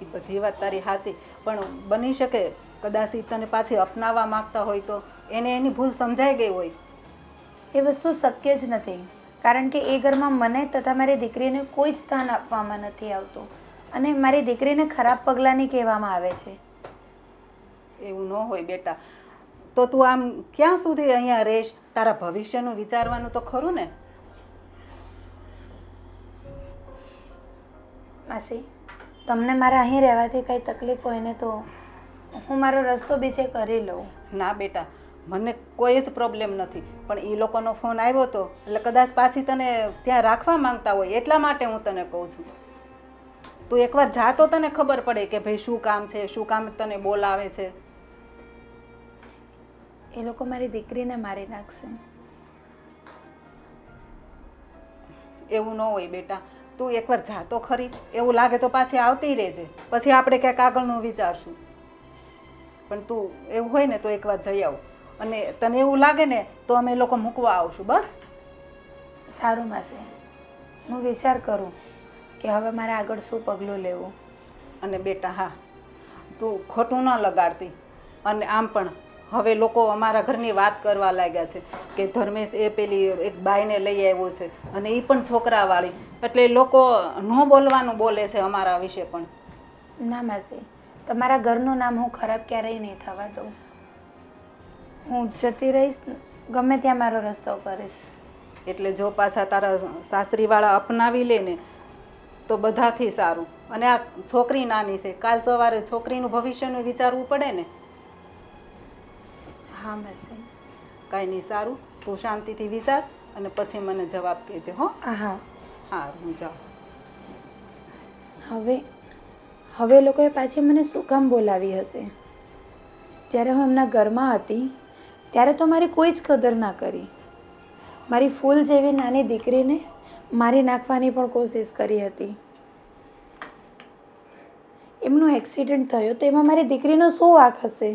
એ બધી વાત તારી સાચી, પણ બની શકે કદાચ ઈ તને પાછી અપનાવવા માંગતા હોય તો એને એની ભૂલ સમજાઈ ગઈ હોય. એ વસ્તુ શક્ય જ નથી, કારણ કે એ ઘરમાં મને તથા મારી દીકરીને કોઈ જ સ્થાન આપવામાં નથી આવતું અને મારી દીકરીને ખરાબ પગલાંની કહેવામાં આવે છે. એવું ન હોય બેટા. તો તું આમ ક્યાં સુધી અહીંયા રહીશ? તારા ભવિષ્યનું વિચારવાનું તો ખરું ને. માસી, તમને મારા અહીં રહેવાથી કંઈ તકલીફ હોય ને તો હું મારો રસ્તો બીજે કરી લઉં. ના બેટા, મને કોઈ જ પ્રોબ્લેમ નથી, પણ એ લોકોનો ફોન આવ્યો હતો એટલે કદાચ પાછી તને ત્યાં રાખવા માંગતા હોય એટલા માટે હું તને કહું છું. તું એકવાર જા તો તને ખબર પડે કે ભાઈ શું કામ છે, શું કામ તને બોલાવે છે. એ લોકો મારી દીકરીને મારી નાખશે. એવું ન હોય બેટા, તું એકવાર જા તો ખરી. એવું લાગે તો પાછી આવતી રહેજે, પછી આપણે ક્યાંક આગળનું વિચારશું. પણ તું એવું હોય ને તો એકવાર જઈ આવ, અને તને એવું લાગે ને તો અમે લોકો મૂકવા આવશું. બસ સારું માસી, હું વિચાર કરું કે હવે મારે આગળ શું પગલું લેવું. અને બેટા હા, તું ખોટું ન લગાડતી. અને આમ પણ હવે લોકો અમારા ઘરની વાત કરવા લાગ્યા છે કે ધર્મેશ એ પેલી એક બાઈને લઈ આવ્યો છે, અને એ પણ છોકરાવાળી, એટલે લોકો ન બોલવાનું બોલે છે અમારા વિશે પણ. ના માસી, તમારા ઘરનું નામ હું ખરાબ ક્યારેય નહીં થવા દઉં. હું જતી રહીશ, ગમે ત્યાં મારો રસ્તો કરીશ. એટલે જો પાછા તારા સાસરીવાળા અપનાવી લે ને તો બધાથી સારું. અને આ છોકરી નાની છે, કાલ સવારે છોકરીનું ભવિષ્યનું વિચારવું પડે ને. હા માસી. કાંઈ નહીં, સારું, તું શાંતિથી વિચાર અને પછી મને જવાબ કહેજે. હો હા હા, હું જાઉં. હવે લોકોએ પાછી મને શું કામ બોલાવી હશે? જ્યારે હું એમના ઘરમાં હતી ત્યારે તો મારી કોઈ જ કદર ના કરી. મારી ફૂલ જેવી નાની દીકરીને મારી નાખવાની પણ કોશિશ કરી હતી. એમનો એક્સિડન્ટ થયો તો એમાં મારી દીકરીનો શું વાંક હશે?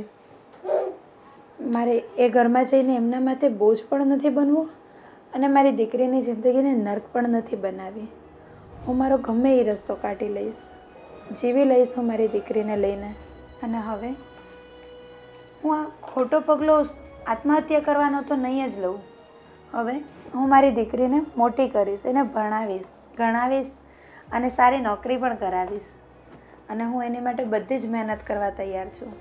મારે એ ઘરમાં જઈને એમના માટે બોજ પણ નથી બનવું અને મારી દીકરીની જિંદગીને નર્ક પણ નથી બનાવી. હું મારો ગમે એ રસ્તો કાઢી લઈશ, જીવી લઈશ હું મારી દીકરીને લઈને. અને હવે હું આ ખોટો પગલો આત્મહત્યા કરવાનો તો નહીં જ લઉં. હવે હું મારી દીકરીને મોટી કરીશ, એને ભણાવીશ, ગણાવીશ અને સારી નોકરી પણ કરાવીશ. અને હું એની માટે બધી જ મહેનત કરવા તૈયાર છું.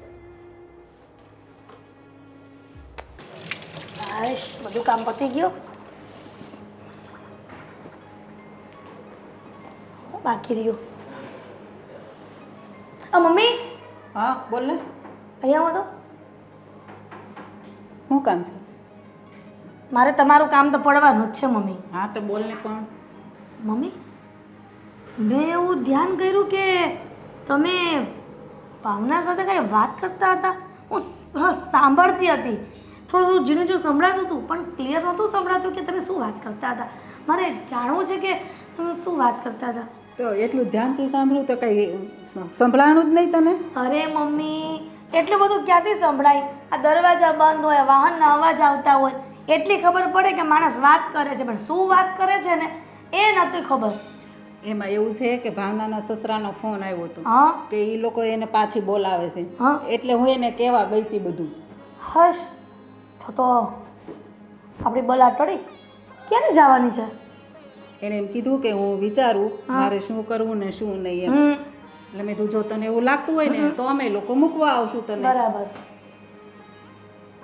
હાશ, બધું કામ પતી ગયું. બાકી રહ્યું. મમ્મી હા બોલ ને. અહીંયા આવો તો. શું કામ છે? મારે તમારું કામ તો પડવાનું જ છે મમ્મી. હા તો બોલ ને. પણ મમ્મી, મેં એવું ધ્યાન કર્યું કે તમે ભાવના સાથે કંઈ વાત કરતા હતા. હું સાંભળતી હતી, થોડું ઝીણું જો સંભળાતું હતું, પણ ક્લિયર નહોતું સંભળાતું કે તમે શું વાત કરતા હતા. મારે જાણવું છે કે તમે શું વાત કરતા હતા. તો એટલું ધ્યાનથી સાંભળ્યું તો કંઈ સંભળાણું જ નહીં તને? અરે મમ્મી, એટલું બધું ક્યાંથી સંભળાય? આ દરવાજા બંધ હોય, વાહનના અવાજ આવતા હોય, એટલી ખબર પડે કે માણસ વાત કરે છે, પણ શું વાત કરે છે ને એ નહોતી ખબર. એમાં એવું છે કે ભાવનાના સસરાનો ફોન આવ્યો હતો હા કે એ લોકો એને પાછી બોલાવે છે હા એટલે હું એને કહેવા ગઈ હતી બધું. હશ તો આપણી બલા ટળી ક્યારે જવાની છે? એણે એમ કીધું કે હું વિચારું મારે શું કરવું ને શું નહીં એમ. એટલે મેં કીધું જો તને એવું લાગતું હોય ને તો અમે લોકો મૂકવા આવશું તને. બરાબર.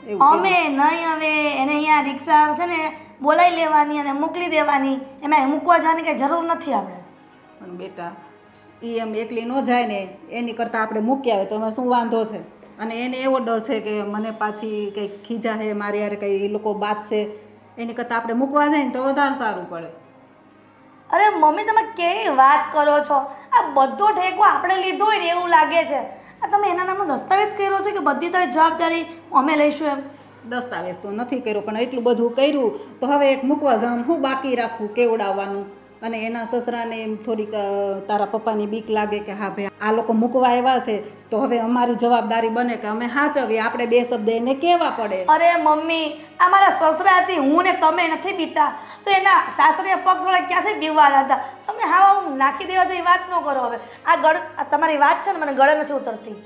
એવું અમે નહીં હવે એને અહીંયા રિક્ષા છે ને બોલાવી લેવાની અને મોકલી દેવાની, એમાં મૂકવા જવાની કંઈ જરૂર નથી આપણે. પણ બેટા એ એમ એકલી ન જાય ને એની કરતાં આપણે મૂકી આવે તો એમાં શું વાંધો છે? અને એને એવો ડર છે કે મને પાછી કંઈક ખીજા છે મારી યારે કંઈ એ લોકો બાતશે, એની કરતાં આપણે મૂકવા જાય ને તો વધારે સારું પડે. અરે મમ્મી તમે કેવી વાત કરો છો? આ બધો ઠેકો આપણે લીધો હોય ને એવું લાગે છે. આ તમે એના નામનો દસ્તાવેજ કર્યો છે કે બધી તારી જવાબદારી અમે લઈશું એમ? દસ્તાવેજ તો નથી કર્યો પણ એટલું બધું કર્યું તો હવે એક મૂકવા જવાનું હું બાકી રાખવું કેવડાવવાનું. અને એના સસરાને એમ થોડીક તારા પપ્પાની બીક લાગે કે હા ભાઈ આ લોકો મૂકવા આવ્યા છે તો હવે અમારી જવાબદારી બને કે અમે સાચવીએ, આપણે બે શબ્દ એને કહેવા પડે. અરે મમ્મી આ મારા સસરાથી હું ને તમે નથી બીતા તો એના સાસરે પગ થોડા ક્યાંથી બીવાના હતા? તમે હા હું નાખી દેવા જેવી વાત ન કરો. હવે આ તમારી વાત છે ને મને ગળે નથી ઉતરતી.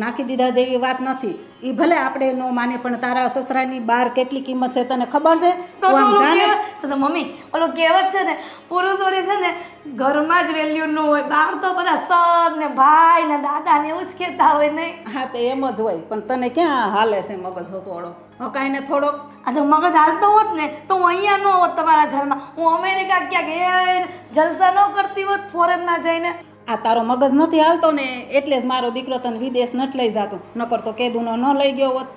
નાખી દીધા જેવી વાત નથી. એ ભલે આપણે ન માને પણ તારા સસરાની બહાર કેટલી કિંમત છે તને ખબર છે? તું આમ જાણે તો મમ્મી ઓલો કહેવત છે ને પુરુષોની છે ને ઘરમાં જ વેલ્યુ ન હોય, બહાર તો બધા સર ને ભાઈ ને દાદા ને એવું જ કહેતા હોય નહીં? હા તો એમ જ હોય પણ તને ક્યાં હાલે છે મગજ હસોડો? હકાઈને થોડોક આ જો મગજ હાલતો હોત ને તો હું અહીંયા ન હોત તમારા ઘરમાં. હું અમેરિકા ક્યાંક જલસા ન કરતી હોત ફોરેનમાં જઈને. આ તારો મગજ નથી હાલતો ને એટલે જ મારો દીકરો તને વિદેશ નથી લઈ જતો, નકર તો કેદુનો ન લઈ ગયો હોત.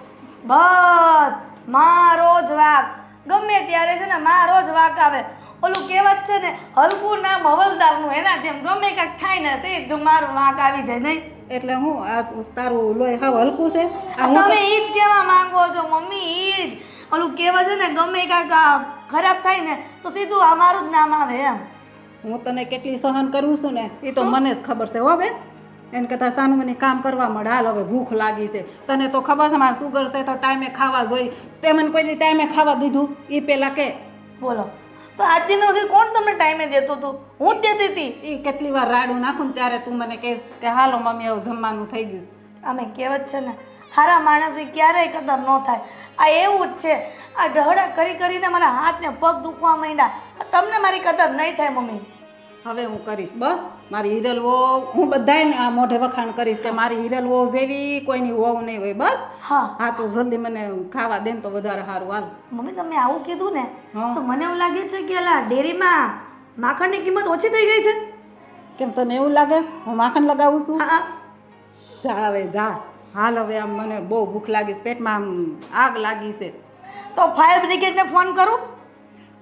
બસ મારો જ વાક ગમે ત્યારે છે ને મારો જ વાક આવે. ઓલું કહેવત છે ને હલકું નામ હવલદારનું, એના જેમ ગમે કાંઈક થાય ને સીધું મારું વાક આવી જાય નહીં? એટલે હું આ તારું લોહી હાવ હલકું છે? આ હું તમે ઈ જ કહેવા માંગો છો મમ્મી? ઈ જ ઓલું કહેવત છે ને ગમે કાંઈક ખરાબ થાય ને તો સીધું આ મારું જ નામ આવે એમ. હું તને કેટલી સહન કરું છું ને એ તો મને જ ખબર છે હો બેન. એને કરતાં સાનું મને કામ કરવા મળે. હાલ હવે ભૂખ લાગી છે, તને તો ખબર છે મારે સુગર છે તો ટાઈમે ખાવા જોઈએ. તે મને કોઈ દી ટાઈમે ખાવા દીધું? એ પહેલાં કે બોલો તો આજ દિન સુધી કોણ તમને ટાઈમે દેતું હતું? હું જ દેતી હતી. એ કેટલી વાર રાડું નાખું ને ત્યારે તું મને કહે કે હાલો મમ્મી હવે જમવાનું થઈ ગયું છે. અમે કહેવત છે ને સારા માણસની ક્યારેય કદર ન થાય. આ એવું જ છે. આ ઢહડા કરી કરીને મારા હાથ ને પગ દુખવા માંડ્યા. તમને મારી કદર નહીં થાય મમ્મી. હવે હું કરીશ બસ. મારી હિરલ વહુ હું બધાને આ મોઢે વખાણ કરીશ કે મારી હિરલ વહુ જેવી કોઈની વહુ નહીં હોય. બસ હા હા તો જલ્દી મને ખાવા દે ને તો વધારે સારું. હાલ મમ્મી તમે આવું કીધું ને હા. તો મને એવું લાગે છે કે અલા ડેરીમાં માખણની કિંમત ઓછી થઈ ગઈ છે. કેમ તને એવું લાગે હું માખણ લગાવું છું? હા જા હવે જા. હાલ હવે આમ મને બહુ ભૂખ લાગી છે, પેટમાં આમ આગ લાગી છે. તો ફાયર બ્રિગેડને ફોન કરું?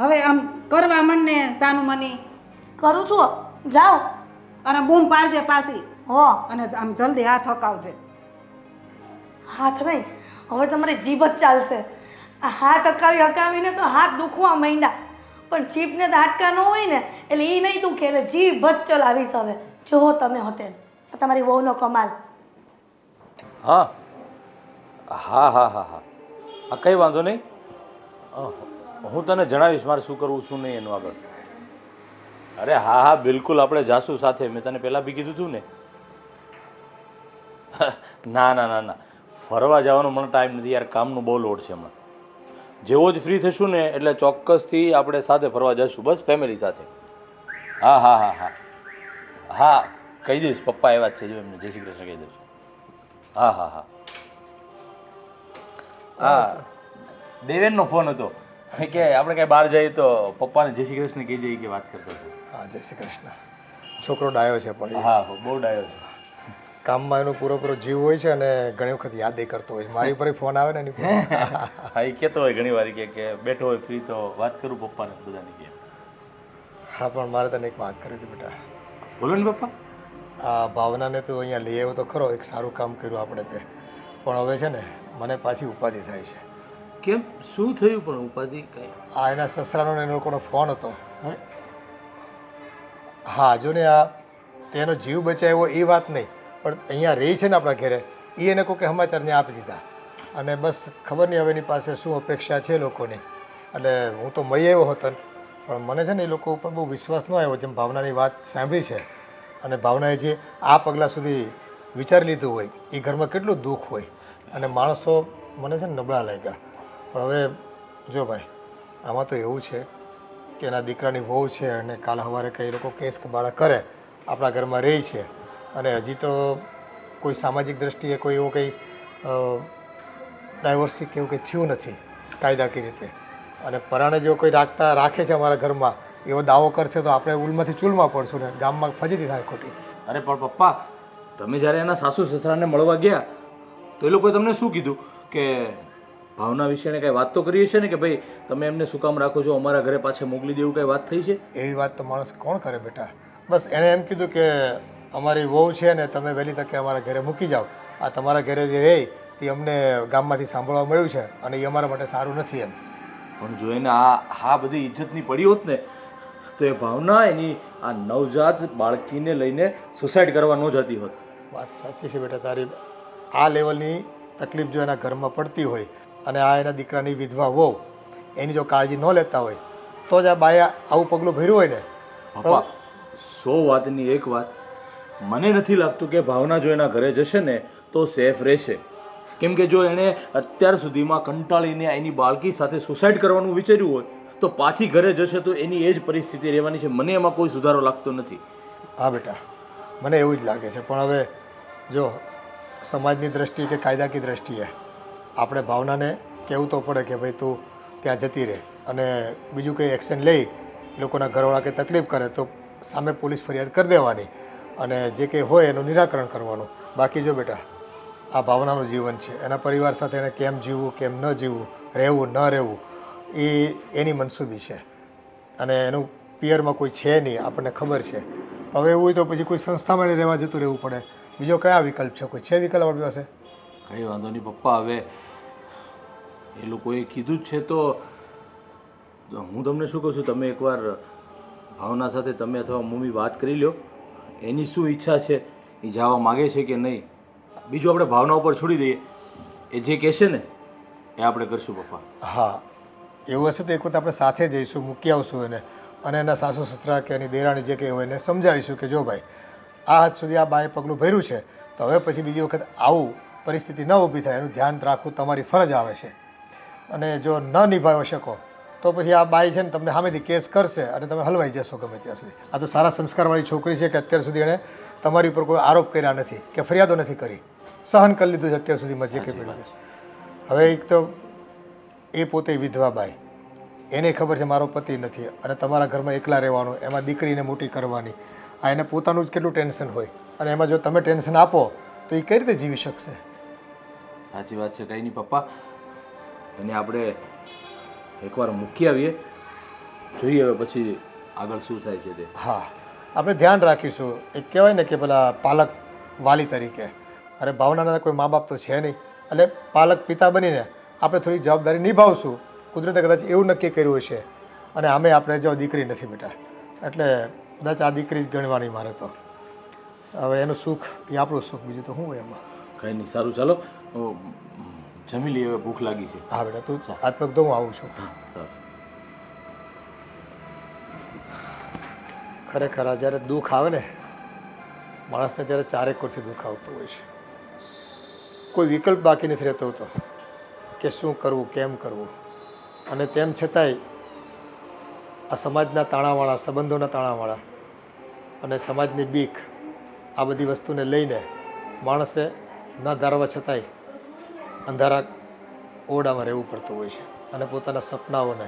હવે આમ કરવા માંડ ને સાનું મની. કરું છું. જાઓ અને બૂમ પાડજે પાછી હો. અને આમ જલ્દી હાથ હકાવજે. હાથ નહીં હવે તમારી જીભ જ ચાલશે. આ હાથ હકાવીને તો હાથ દુખવા માંડ્યા. પણ જીભને તો હાડકા ન હોય ને એટલે એ નહીં દુખે એટલે જીભ જ ચલાવીશ હવે. જુઓ તમે હોતે તમારી વહુનો કમાલ. હા હા હા હા હા હા કંઈ વાંધો નહીં. હું તને જણાવીશ મારે શું કરવું શું નહીં એનું આગળ. અરે હા હા બિલકુલ આપણે જાશું સાથે. મેં તને પહેલાં બી કીધું હતું ને. ના ના ના ના ફરવા જવાનો મને ટાઈમ નથી યાર, કામનું બહુ લોડ છે હમણાં. જેવો જ ફ્રી થશું ને એટલે ચોક્કસથી આપણે સાથે ફરવા જઈશું બસ ફેમિલી સાથે. હા હા હા હા હા કહી દઈશ પપ્પા આવ્યા જ છે જો એમને જય શ્રી કૃષ્ણ કહી દઈશ. હા હા હા હા દેવેનનો ફોન હતો કે આપણે કાંઈ બહાર જઈએ તો પપ્પાને જય શ્રી કૃષ્ણ કહી જઈએ કે વાત કરતો હતો. હા જય શ્રી કૃષ્ણ. છોકરો ડાયો છે પણ એ હા બહુ ડાયો છે. કામમાં એનો પૂરો જીવ હોય છે અને ઘણી વખત યાદ એ કરતો હોય. મારી ઉપર ફોન આવે ને એની પર. હા એ કહેતો હોય ઘણી વાર કે બેઠો હોય ફ્રી તો વાત કરું પપ્પાને બધાને કે. હા પણ મારે તને એક વાત કરી હતી બેટા. બોલો ને પપ્પા. આ ભાવનાને તો અહીંયા લઈ આવ્યો તો ખરો, એક સારું કામ કર્યું આપણે તે. પણ હવે છે ને મને પાછી ઉપાધિ થાય છે. કેમ શું થયું પણ ઉપાધિ કઈ? આ એના સસરાનો ને એ લોકોનો ફોન હતો. હા જો ને આ તેનો જીવ બચાવ્યો એ વાત નહીં, પણ અહીંયા રહી છે ને આપણા ઘરે એ એને કોઈ સમાચારને આપી દીધા. અને બસ ખબર નહીં હવે એની પાસે શું અપેક્ષા છે લોકોની. એટલે હું તો મળી આવ્યો હતો પણ મને છે ને એ લોકો ઉપર બહુ વિશ્વાસ ન આવ્યો. જેમ ભાવનાની વાત સાંભળી છે અને ભાવનાએ જે આ પગલાં સુધી વિચારી લીધું હોય એ ઘરમાં કેટલું દુઃખ હોય અને માણસો મને છે ને નબળા લાગ્યા. પણ હવે જો ભાઈ, આમાં તો એવું છે કે એના દીકરાની વહુ છે અને કાલ સવારે કંઈ લોકો કેસ કબાળા કરે, આપણા ઘરમાં રહે છે અને હજી તો કોઈ સામાજિક દ્રષ્ટિએ કોઈ એવું કંઈ ડાયવર્સી કે એવું કંઈ થયું નથી કાયદાકીય રીતે. અને પરાણે જો કોઈ રાખે છે અમારા ઘરમાં એવો દાવો કરશે તો આપણે ઉલમાંથી ચૂલમાં પડશું ને ગામમાં ફજીતી થાય ખોટી. અરે પણ પપ્પા, તમે જ્યારે એના સાસુ સસરાને મળવા ગયા તો એ લોકોએ તમને શું કીધું? કે ભાવના વિશેને કાંઈ વાત તો કરી હશે ને કે ભાઈ તમે એમને શું કામ રાખો છો, અમારા ઘરે પાછા મોકલી દેવું, કાંઈ વાત થઈ છે? એવી વાત તો માણસ કોણ કરે બેટા. બસ એણે એમ કીધું કે અમારી વહુ છે ને તમે વહેલી તકે અમારા ઘરે મૂકી જાઓ. આ તમારા ઘરે જે રહે તે અમને ગામમાંથી સાંભળવા મળ્યું છે અને એ અમારા માટે સારું નથી એમ. પણ જો એને આ બધી ઇજ્જતની પડી હોત ને તો એ ભાવના એની આ નવજાત બાળકીને લઈને સુસાઇડ કરવા ન જતી હોત. વાત સાચી છે બેટા તારી. આ લેવલની તકલીફ જો એના ઘરમાં પડતી હોય અને આ એના દીકરાની વિધવા વહુ એની જો કાળજી ન લેતા હોય તો જ આ બાએ આવું પગલું ભર્યું હોય ને. પપ્પા, 100 વાતની એક વાત, મને નથી લાગતું કે ભાવના જો એના ઘરે જશે ને તો સેફ રહેશે. કેમ કે જો એણે અત્યાર સુધીમાં કંટાળીને એની બાળકી સાથે સુસાઇડ કરવાનું વિચાર્યું હોય તો પાછી ઘરે જશે તો એની એ જ પરિસ્થિતિ રહેવાની છે. મને એમાં કોઈ સુધારો લાગતો નથી. હા બેટા, મને એવું જ લાગે છે. પણ હવે જો સમાજની દ્રષ્ટિએ કે કાયદાકીય દ્રષ્ટિએ આપણે ભાવનાને કહેવું તો પડે કે ભાઈ તું ત્યાં જતી રહે અને બીજું કંઈ એક્શન લઈ લોકોના ઘરવાળા કંઈ તકલીફ કરે તો સામે પોલીસ ફરિયાદ કરી દેવાની અને જે કંઈ હોય એનું નિરાકરણ કરવાનું. બાકી જો બેટા, આ ભાવનાનું જીવન છે, એના પરિવાર સાથે એને કેમ જીવવું કેમ ન જીવવું, રહેવું ન રહેવું એ એની મનસૂબી છે અને એનું પિયરમાં કોઈ છે નહીં, આપણને ખબર છે. હવે એવું હોય તો પછી કોઈ સંસ્થામાં એને રહેવા જતું રહેવું પડે. બીજો કયા વિકલ્પ છે? કોઈ છે વિકલ્પ આપણી પાસે? કંઈ વાંધો નહીં પપ્પા, હવે એ લોકોએ કીધું જ છે તો હું તમને શું કહું છું, તમે એકવાર ભાવના સાથે તમે અથવા મમ્મી વાત કરી લો, એની શું ઈચ્છા છે, એ જવા માગે છે કે નહીં. બીજું આપણે ભાવના ઉપર છોડી દઈએ, એ જે કહેશે ને એ આપણે કરશું પપ્પા. હા, એવું હશે તો એક વખત આપણે સાથે જઈશું, મૂકી આવશું એને અને એના સાસુ સસરા કે એની દેરાણી જે કંઈ હોય એને સમજાવીશું કે જો ભાઈ આ હદ સુધી આ બાએ પગલું ભર્યું છે તો હવે પછી બીજી વખત આવું પરિસ્થિતિ ન ઊભી થાય એનું ધ્યાન રાખવું તમારી ફરજ આવે છે. અને જો ન નિભાવી શકો તો પછી આ બાઈ છે ને તમને સામેથી કેસ કરશે અને તમે હલવાઈ જશો ગમે ત્યાં સુધી. આ તો સારા સંસ્કારવાળી છોકરી છે કે અત્યાર સુધી એણે તમારી ઉપર કોઈ આરોપ કર્યા નથી કે ફરિયાદો નથી કરી, સહન કરી લીધું છે અત્યાર સુધીમાં જે કંઈ પડ્યું છે. હવે એક તો એ પોતે વિધવા બાઈ, એને ખબર છે મારો પતિ નથી અને તમારા ઘરમાં એકલા રહેવાનું, એમાં દીકરીને મોટી કરવાની, આ એને પોતાનું જ કેટલું ટેન્શન હોય અને એમાં જો તમે ટેન્શન આપો તો એ કઈ રીતે જીવી શકશે? સાચી વાત છે. કંઈ નહીં પપ્પા, એને આપણે એકવાર મૂકી આવીએ, જોઈએ હવે પછી આગળ શું થાય છે તે. હા, આપણે ધ્યાન રાખીશું. એક કહેવાય ને કે પેલા પાલક વાલી તરીકે, અરે ભાવનાના કોઈ મા બાપ તો છે નહીં એટલે પાલક પિતા બનીને આપણે થોડી જવાબદારી નિભાવશું. કુદરતે કદાચ એવું નક્કી કર્યું હશે અને આમે આપણે જો દીકરી નથી બેટા એટલે કદાચ આ દીકરી જ ગણવાની મારે તો. હવે એનું સુખ એ આપણું સુખ, બીજું તો શું હોય એમાં. કંઈ નહીં, સારું ચાલો જમી લઈએ, હવે ભૂખ લાગી છે. હા બેટા, તું હાથ પગ તો હું આવું છું. સારું. ખરેખર આ જ્યારે દુઃખ આવે ને માણસને ત્યારે ચારેક કોરથી દુઃખ આવતું હોય છે. કોઈ વિકલ્પ બાકી નથી રહેતો હોતો કે શું કરવું કેમ કરવું. અને તેમ છતાંય આ સમાજના તાણાવાળા, સંબંધોના તાણાવાળા અને સમાજની બીક, આ બધી વસ્તુને લઈને માણસે ન ધારવા છતાંય અંધારા ઓરડામાં રહેવું પડતું હોય છે અને પોતાના સપનાઓને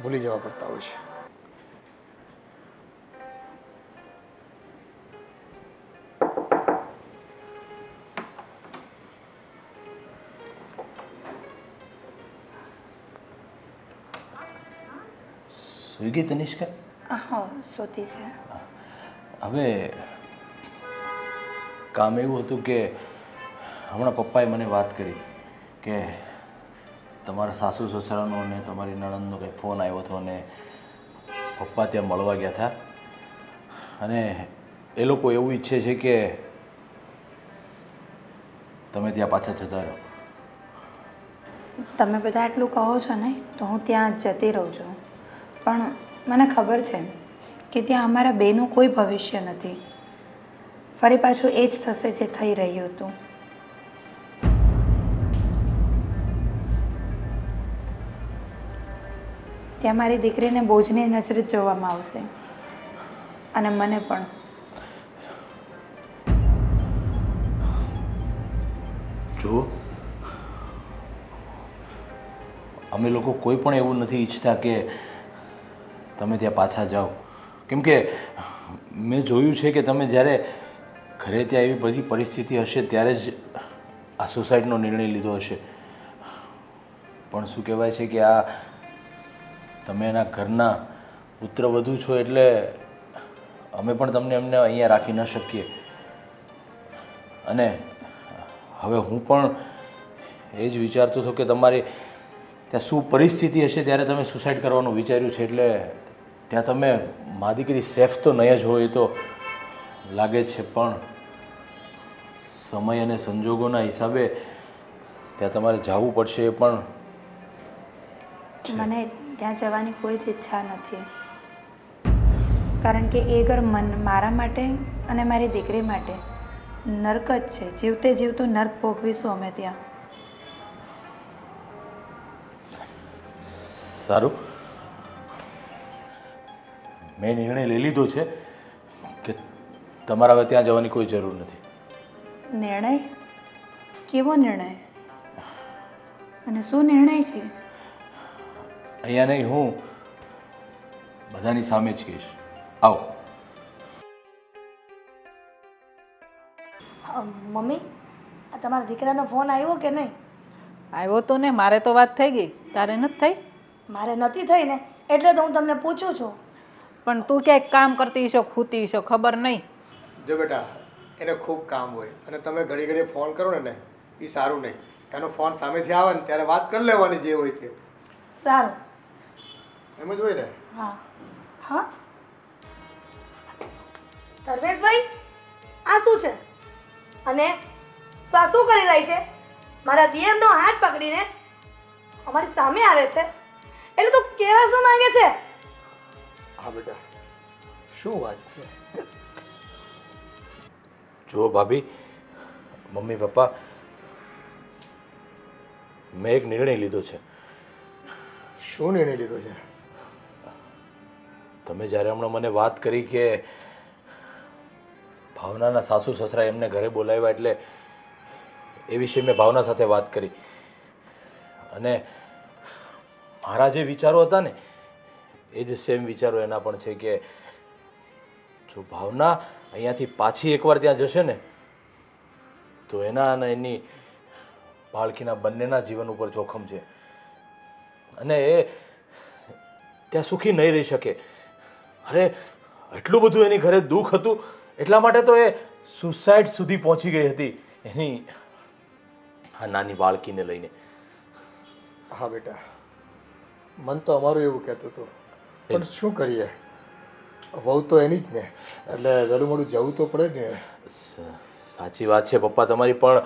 ભૂલી જવા પડતા હોય છે. સ્વિગી તનિષ્કા? હા, સોતી છે. હવે કામ એવું હતું કે હમણાં પપ્પાએ મને વાત કરી કે તમારા સાસુ સસરાનો અને તમારી નણંદનો કંઈ ફોન આવ્યો હતો અને પપ્પા ત્યાં મળવા ગયા હતા અને એ લોકો એવું ઈચ્છે છે કે તમે ત્યાં પાછા જતા રહો. તમે બધા એટલું કહો છો ને તો હું ત્યાં જતી રહું છું, પણ મને ખબર છે કે ત્યાં અમારા બેનું કોઈ ભવિષ્ય નથી. ફરી પાછું એ જ થશે જે થઈ રહ્યું હતું. ત્યાં મારી દીકરીને બોજની નજરે જ જોવામાં આવશે અને મને પણ. જુઓ, અમે લોકો કોઈ પણ એવું નથી ઈચ્છતા કે તમે ત્યાં પાછા જાઓ, કેમ કે મેં જોયું છે કે તમે જ્યારે ઘરે ત્યાં એવી બધી પરિસ્થિતિ હશે ત્યારે જ આ સુસાઇડનો નિર્ણય લીધો હશે. પણ શું કહેવાય છે કે આ તમે એના ઘરના પુત્રવધુ છો એટલે અમે પણ તમને એમને અહીંયા રાખી ન શકીએ. અને હવે હું પણ એ જ વિચારતો હતો કે તમારી ત્યાં શું પરિસ્થિતિ હશે ત્યારે તમે સુસાઇડ કરવાનું વિચાર્યું છે, એટલે ત્યાં તમે મા દીકરી સેફ તો નહીં જ હોય એ તો લાગે છે, પણ સમય અને સંજોગોના હિસાબે ત્યાં તમારે જવું પડશે. એ પણ મને ત્યાં જવાની કોઈ જ ઈચ્છા નથી, કારણ કે એ ઘર મારા માટે અને મારી દીકરી માટે નર્ક જ છે. જીવતે જીવતું નર્ક ભોગવીશું અમે ત્યાં. સારું, મેં નિર્ણય લઈ લીધો છે કે તમારે હવે ત્યાં જવાની કોઈ જરૂર નથી. નિર્ણય? કેવો નિર્ણય અને શું નિર્ણય છે? અહીંયા નહીં, હું બધાની સામે જ કહીશ. આવો. મમ્મી, આ તમારા દીકરાનો ફોન આવ્યો કે નહીં? આવ્યો તો ને, મારે તો વાત થઈ ગઈ, તારે નથી થઈ? મારે નથી થઈ ને, એટલે તો હું તમને પૂછું છું. પણ તું ક્યાંક કામ કરતી હશો, ખૂતી હશો, ખબર નહીં. જો બેટા, એને ખૂબ કામ હોય અને તમે ઘડી ઘડી ફોન કરો ને એ સારું નહીં. એનો ફોન સામેથી આવે ને ત્યારે વાત કરી લેવાની જે હોય તે. સારું. એમ જ હોય ને? હા. હા ધર્મેશભાઈ, આ શું છે? અને તું આ શું કરી રહી છે? મારા દિયરનો હાથ પકડીને અમારી સામે આવે છે, એટલે તું કેવા શું માંગે છે? હા બેટા, શું વાત છે? જુઓ ભાભી, મમ્મી પપ્પા, મેં એક નિર્ણય લીધો છે. શું નિર્ણય લીધો છે? તમે જ્યારે હમણાં મને વાત કરી કે ભાવનાના સાસુ સસરા એમને ઘરે બોલાવ્યા, એટલે એ વિશે મેં ભાવના સાથે વાત કરી અને મારા જે વિચારો હતા ને એ જ સેમ વિચારો એના પણ છે કે જો ભાવના અહીંયાથી પાછી એકવાર ત્યાં જશે ને તો એના અને એની બાળકીના બંનેના જીવન ઉપર જોખમ છે અને એ ત્યાં સુખી નહીં રહી શકે. અરે એટલું બધું એની ઘરે દુઃખ હતું, એટલા માટે તો એ સુસાઇડ સુધી પહોંચી ગઈ હતી એની આ નાની બાળકીને લઈને. હા બેટા, મન તો અમારું એવું કહેતું હતું, પણ શું કરીએ, વહુ તો એની જ ને, એટલે વહેલું મોડું જવું તો પડે ને. સાચી વાત છે પપ્પા તમારી, પણ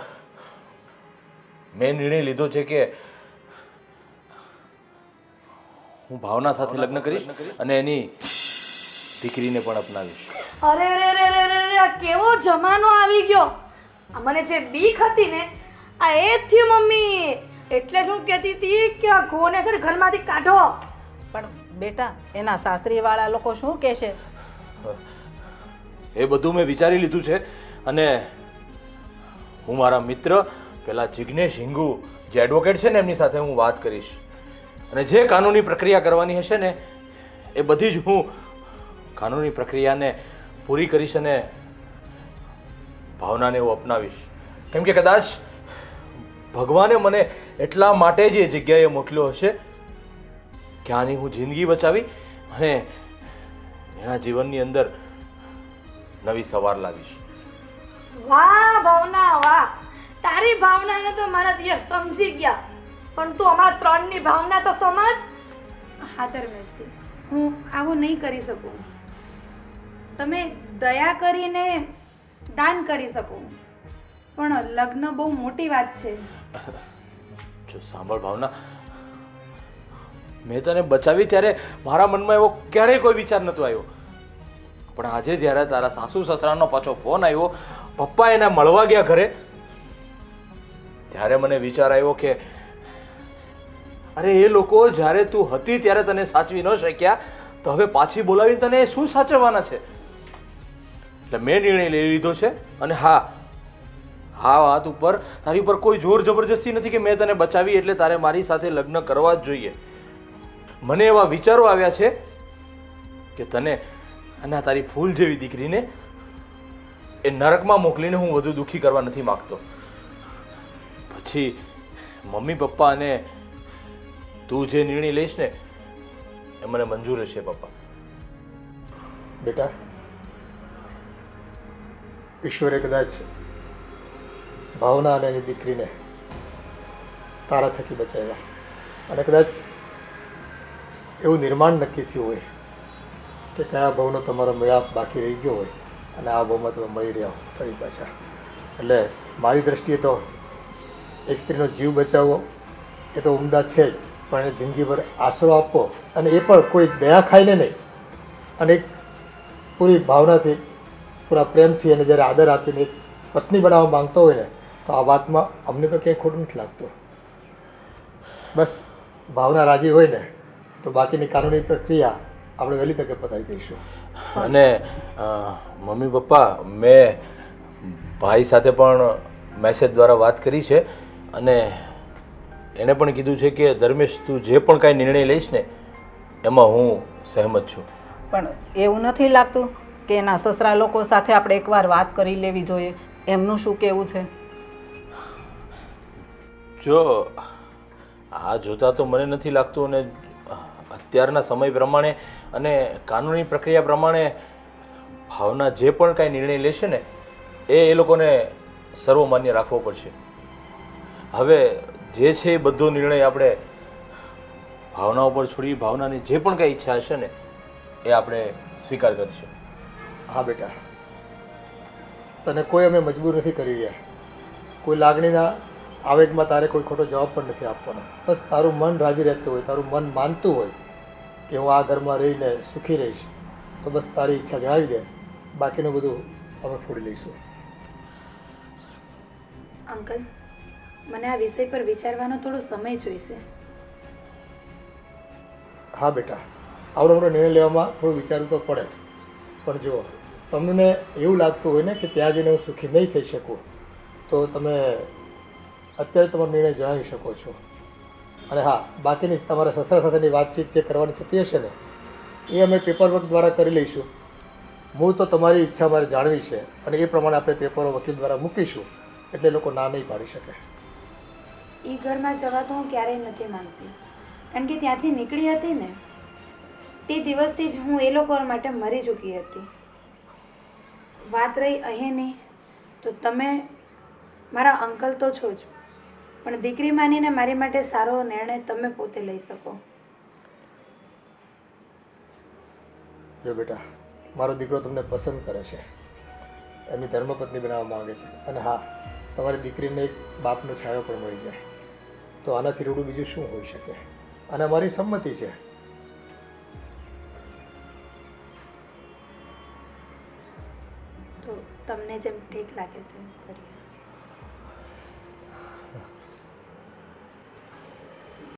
મેં નિર્ણય લીધો છે કે હું ભાવના સાથે લગ્ન કરીશ અને એની દીકરીને પણ અપનાવીશ. અરે રે રે રે રે રે, આ કેવો જમાનો આવી ગયો! આ મને જે બીક હતી ને આ એ જ થયું મમ્મી. એટલે જ હું કહેતી હતી કે આ ઘોને છે ને ઘરમાંથી કાઢો. પણ બેટા, એના સાસરીવાળા લોકો શું કહેશે? એ બધું મેં વિચારી લીધું છે અને હું મારા મિત્ર પેલા જિગ્નેશ હિંગુ જે એડવોકેટ છે ને એમની સાથે હું વાત કરીશ અને જે કાનૂની પ્રક્રિયા કરવાની હશે ને એ બધી જ હું કાનૂની પ્રક્રિયાને પૂરી કરીશ અને ભાવનાને હું અપનાવીશ. કેમ કે કદાચ ભગવાને મને એટલા માટે જ એ જગ્યાએ મોકલ્યો હશે કે આની હું જિંદગી બચાવી અને એના જીવનની અંદર નવી સવાર લાવીશ. વાહ ભાવના વાહ, તારી ભાવનાને તો મારા દિયર સમજી ગયા, પણ તું અમારા ત્રણની ભાવના તો સમજ. હા ધર્મેશજી, હું આવું નહીં કરી શકું. તમે દયા કરીને દાન કરી શકો, પણ લગ્ન બહુ મોટી વાત છે. જો સાંભળ ભાવના, મેં તને બચાવી ત્યારે મારા મનમાં એવો ક્યારેય કોઈ વિચાર નહોતો આવ્યો, પણ આજે જ્યારે તારા સાસુ સસરાનો પાછો ફોન આવ્યો, પપ્પા એને મળવા ગયા ઘરે, ત્યારે મને વિચાર આવ્યો કે અરે એ લોકો જ્યારે તું હતી ત્યારે તને સાચવી ન શક્યા, તો હવે પાછી બોલાવીને તને શું સાચવવાના છે? એટલે મેં નિર્ણય લઈ લીધો છે. અને હા, વાત ઉપર તારી ઉપર કોઈ જોર જબરજસ્તી નથી કે મેં તને બચાવી એટલે તારે મારી સાથે લગ્ન કરવા જ જોઈએ. મને એવા વિચારો આવ્યા છે કે તને અને આ તારી ફૂલ જેવી દીકરીને એ નરકમાં મોકલીને હું વધુ દુઃખી કરવા નથી માંગતો. પછી મમ્મી પપ્પા અને તું જે નિર્ણય લઈશ ને એ મને મંજૂર હશે પપ્પા. બેટા, ઈશ્વરે કદાચ ભાવના અને એની દીકરીને તારા થકી બચાવ્યા, અને કદાચ એવું નિર્માણ નક્કી થયું હોય કે કયા ભાવનો તમારો મેળાપ બાકી રહી ગયો હોય અને આ ભાવમાં તમે મળી રહ્યા હો ફરી પાછા. એટલે મારી દ્રષ્ટિએ તો એક સ્ત્રીનો જીવ બચાવવો એ તો ઉમદા છે જ, પણ એને જિંદગીભર આશરો આપવો, અને એ પણ કોઈ દયા ખાઈને નહીં, અને એક પૂરી ભાવનાથી પૂરા પ્રેમથી અને જ્યારે આદર આપીને એક પત્ની બનાવવા માંગતો હોય ને, તો આ વાતમાં અમને તો ક્યાંય ખોટું નથી લાગતું. બસ ભાવના રાજી હોય ને તો બાકીની કાનૂની પ્રક્રિયા આપણે વહેલી તકે પતાવી દઈશું. અને મમ્મી પપ્પા, મેં ભાઈ સાથે પણ મેસેજ દ્વારા વાત કરી છે, અને એણે પણ કીધું છે કે ધર્મેશ, તું જે પણ કાંઈ નિર્ણય લઈશ ને એમાં હું સહેમત છું. પણ એવું નથી લાગતું કે એના સસરા લોકો સાથે આપણે એકવાર વાત કરી લેવી જોઈએ? એમનું શું કહેવું છે? જો આ જોતા તો મને નથી લાગતું, અને અત્યારના સમય પ્રમાણે અને કાનૂની પ્રક્રિયા પ્રમાણે ભાવના જે પણ કાંઈ નિર્ણય લેશે ને એ લોકોને સર્વમાન્ય રાખવો પડશે. હવે જે છે એ બધો નિર્ણય આપણે ભાવના ઉપર છોડી, ભાવનાની જે પણ કાંઈ ઈચ્છા હશે ને એ આપણે સ્વીકાર કરીશું. હા બેટા, તને કોઈ અમે મજબૂર નથી કરી રહ્યા, કોઈ લાગણીના આવેગમાં તારે કોઈ ખોટો જવાબ પણ નથી આપવાનો. બસ તારું મન રાજી રહેતું હોય, તારું મન માનતું હોય કે હું આ ઘરમાં રહીને સુખી રહીશ, તો બસ તારી ઈચ્છા જણાવી દે, બાકીનું બધું અમે ફોડી લઈશું. અંકલ, મને આ વિષય પર વિચારવાનો થોડો સમય જોઈશે. હા બેટા, આવડો મોટો નિર્ણય લેવામાં થોડું વિચારવું તો પડે, પણ જો તમને એવું લાગતું હોય ને કે ત્યાં જઈને હું સુખી નહીં થઈ શકું, તો તમે અત્યારે તમારો નિર્ણય જણાવી શકો છો. અને હા, બાકીની તમારા સસરા સાથેની વાતચીત જે કરવાની થતી હશે ને એ અમે પેપરવર્ક દ્વારા કરી લઈશું. મૂળ તો તમારી ઈચ્છા મારે જાણવી છે, અને એ પ્રમાણે આપણે પેપરો વકીલ દ્વારા મૂકીશું, એટલે લોકો ના નહીં પાડી શકે. એ ઘરમાં જવા તો હું ક્યારેય નથી માંગતી, કારણ કે ત્યાંથી નીકળી હતી ને તે દિવસથી જ હું એ લોકો માટે મરી ચૂકી હતી. વાત રહી અહીંની, તો તમે મારા અંકલ તો છો જ, પણ દીકરી માનીને મારી માટે સારો નિર્ણય તમે પોતે લઈ શકો. જો બેટા, મારો દીકરો તમને પસંદ કરે છે, એમની ધર્મપત્ની બનાવવા માંગે છે, અને હા, તમારી દીકરીને એક બાપનો છાયો પણ મળી જાય, તો આનાથી રૂડું બીજું શું હોઈ શકે? અને અમારી સંમતિ છે. તો તમને જેમ ઠીક લાગે તેમ કરીએ.